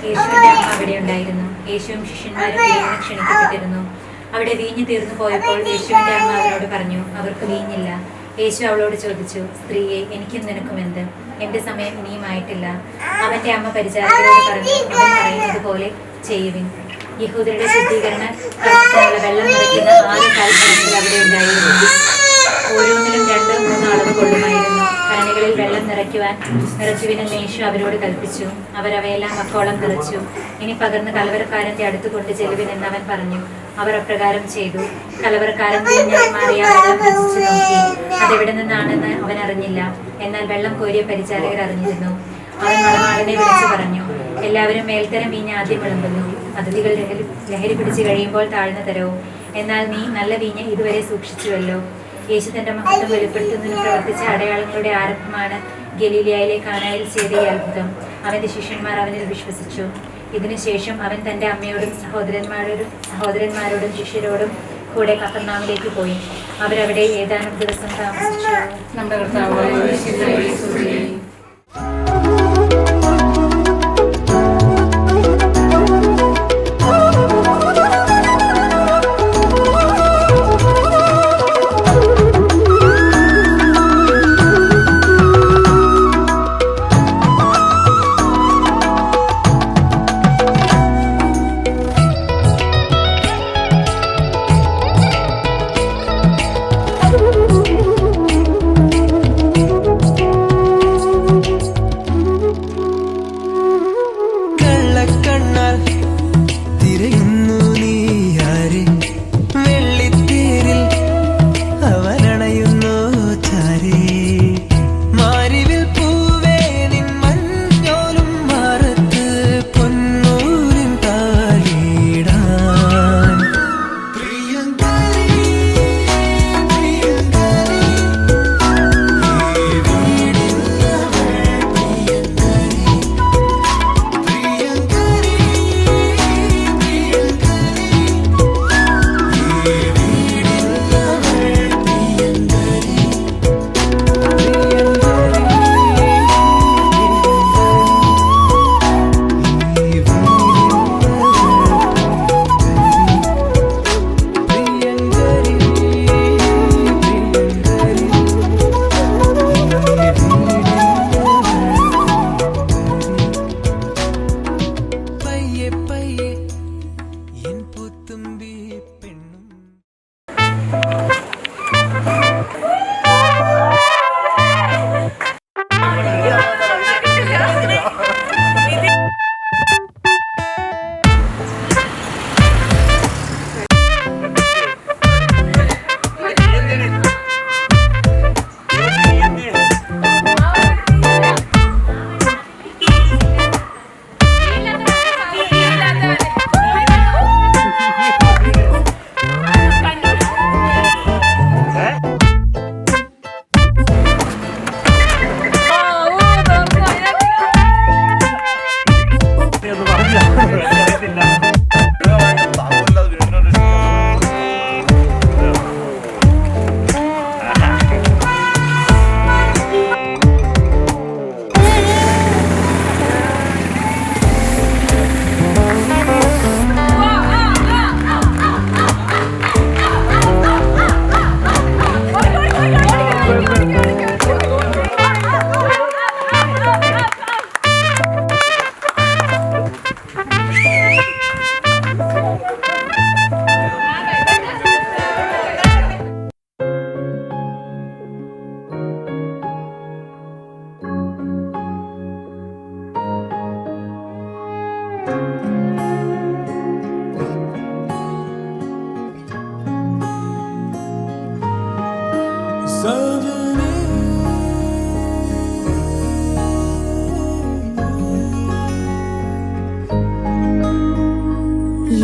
യേശുവിന്റെ അമ്മ അവിടെ ഉണ്ടായിരുന്നു. യേശുവും ശിഷ്യന്മാരും വീഞ്ഞിന് ക്ഷണിക്കപ്പെട്ടിരുന്നു. അവിടെ വീഞ്ഞ് തീർന്നു പോയപ്പോൾ യേശുവിന്റെ അമ്മ അവരോട് പറഞ്ഞു, അവർക്ക് വീഞ്ഞില്ല. യേശു അവളോട് ചോദിച്ചു, സ്ത്രീയെ, എനിക്കും നിനക്കും എന്ത്? എന്റെ സമയം ഇനിയുമായിട്ടില്ല. അവന്റെ അമ്മ പരിചാരകരോട് പറഞ്ഞു, അവൻ പറയുന്നത് പോലെ ചെയ്യുവിൻ. യഹൂദരുടെ ശുദ്ധീകരണ കർമ്മത്തിനുള്ള വെള്ളം നിറയ്ക്കുന്ന 6 കാൽഭരണികൾ അവിടെ ഉണ്ടായിരുന്നു. ഓരോന്നിലും 2-3 അളവ് കൊള്ളുമായിരുന്നു. ഭരണികളിൽ വെള്ളം നിറയ്ക്കുവിനെന്ന് യേശു അവരോട് കൽപ്പിച്ചു. അവരവയെല്ലാം വക്കോളം നിറച്ചു. ഇനി പകർന്ന് കലവറക്കാരന്റെ അടുത്ത് കൊണ്ട് ചെല്ലുവിനെന്ന് അവൻ പറഞ്ഞു. അവർ അപ്രകാരം ചെയ്തു. കലവറക്കാരൻ വീഞ്ഞായി മാറിയ വെള്ളം രുചിച്ചു നോക്കി. അതെവിടെ നിന്നാണെന്ന് അവൻ അറിഞ്ഞില്ല. എന്നാൽ വെള്ളം കോരിയ പരിചാരകർ അറിഞ്ഞിരുന്നു. അവൻ മണവാളനെ വിളിച്ചു പറഞ്ഞു, എല്ലാവരും മേൽത്തരം വീഞ്ഞ് ആദ്യം വിളമ്പുന്നു. അതിഥികൾ ലഹരി പിടിച്ചു കഴിയുമ്പോൾ താഴ്ന്ന തരവും. എന്നാൽ നീ നല്ല വീഞ്ഞ് ഇതുവരെ സൂക്ഷിച്ചുവല്ലോ. യേശു തന്റെ മഹത്വം വെളിപ്പെടുത്തുന്നതിന് പ്രവർത്തിച്ച അടയാളങ്ങളുടെ ആരംഭമാണ് ഗലീലയിലെ കാനായിൽ ചെയ്ത ഈ അത്ഭുതം. അവന്റെ ശിഷ്യന്മാർ അവനിൽ വിശ്വസിച്ചു. ഇതിനുശേഷം അവൻ തന്റെ അമ്മയോടും സഹോദരന്മാരോടും ശിഷ്യരോടും കൂടെ കഫർനാമിലേക്ക് പോയി. അവരവിടെ ഏതാനും ദിവസം താമസിച്ചു.
നമ്മുടെ കർത്താവായ യേശുവേ,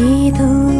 ഏതോ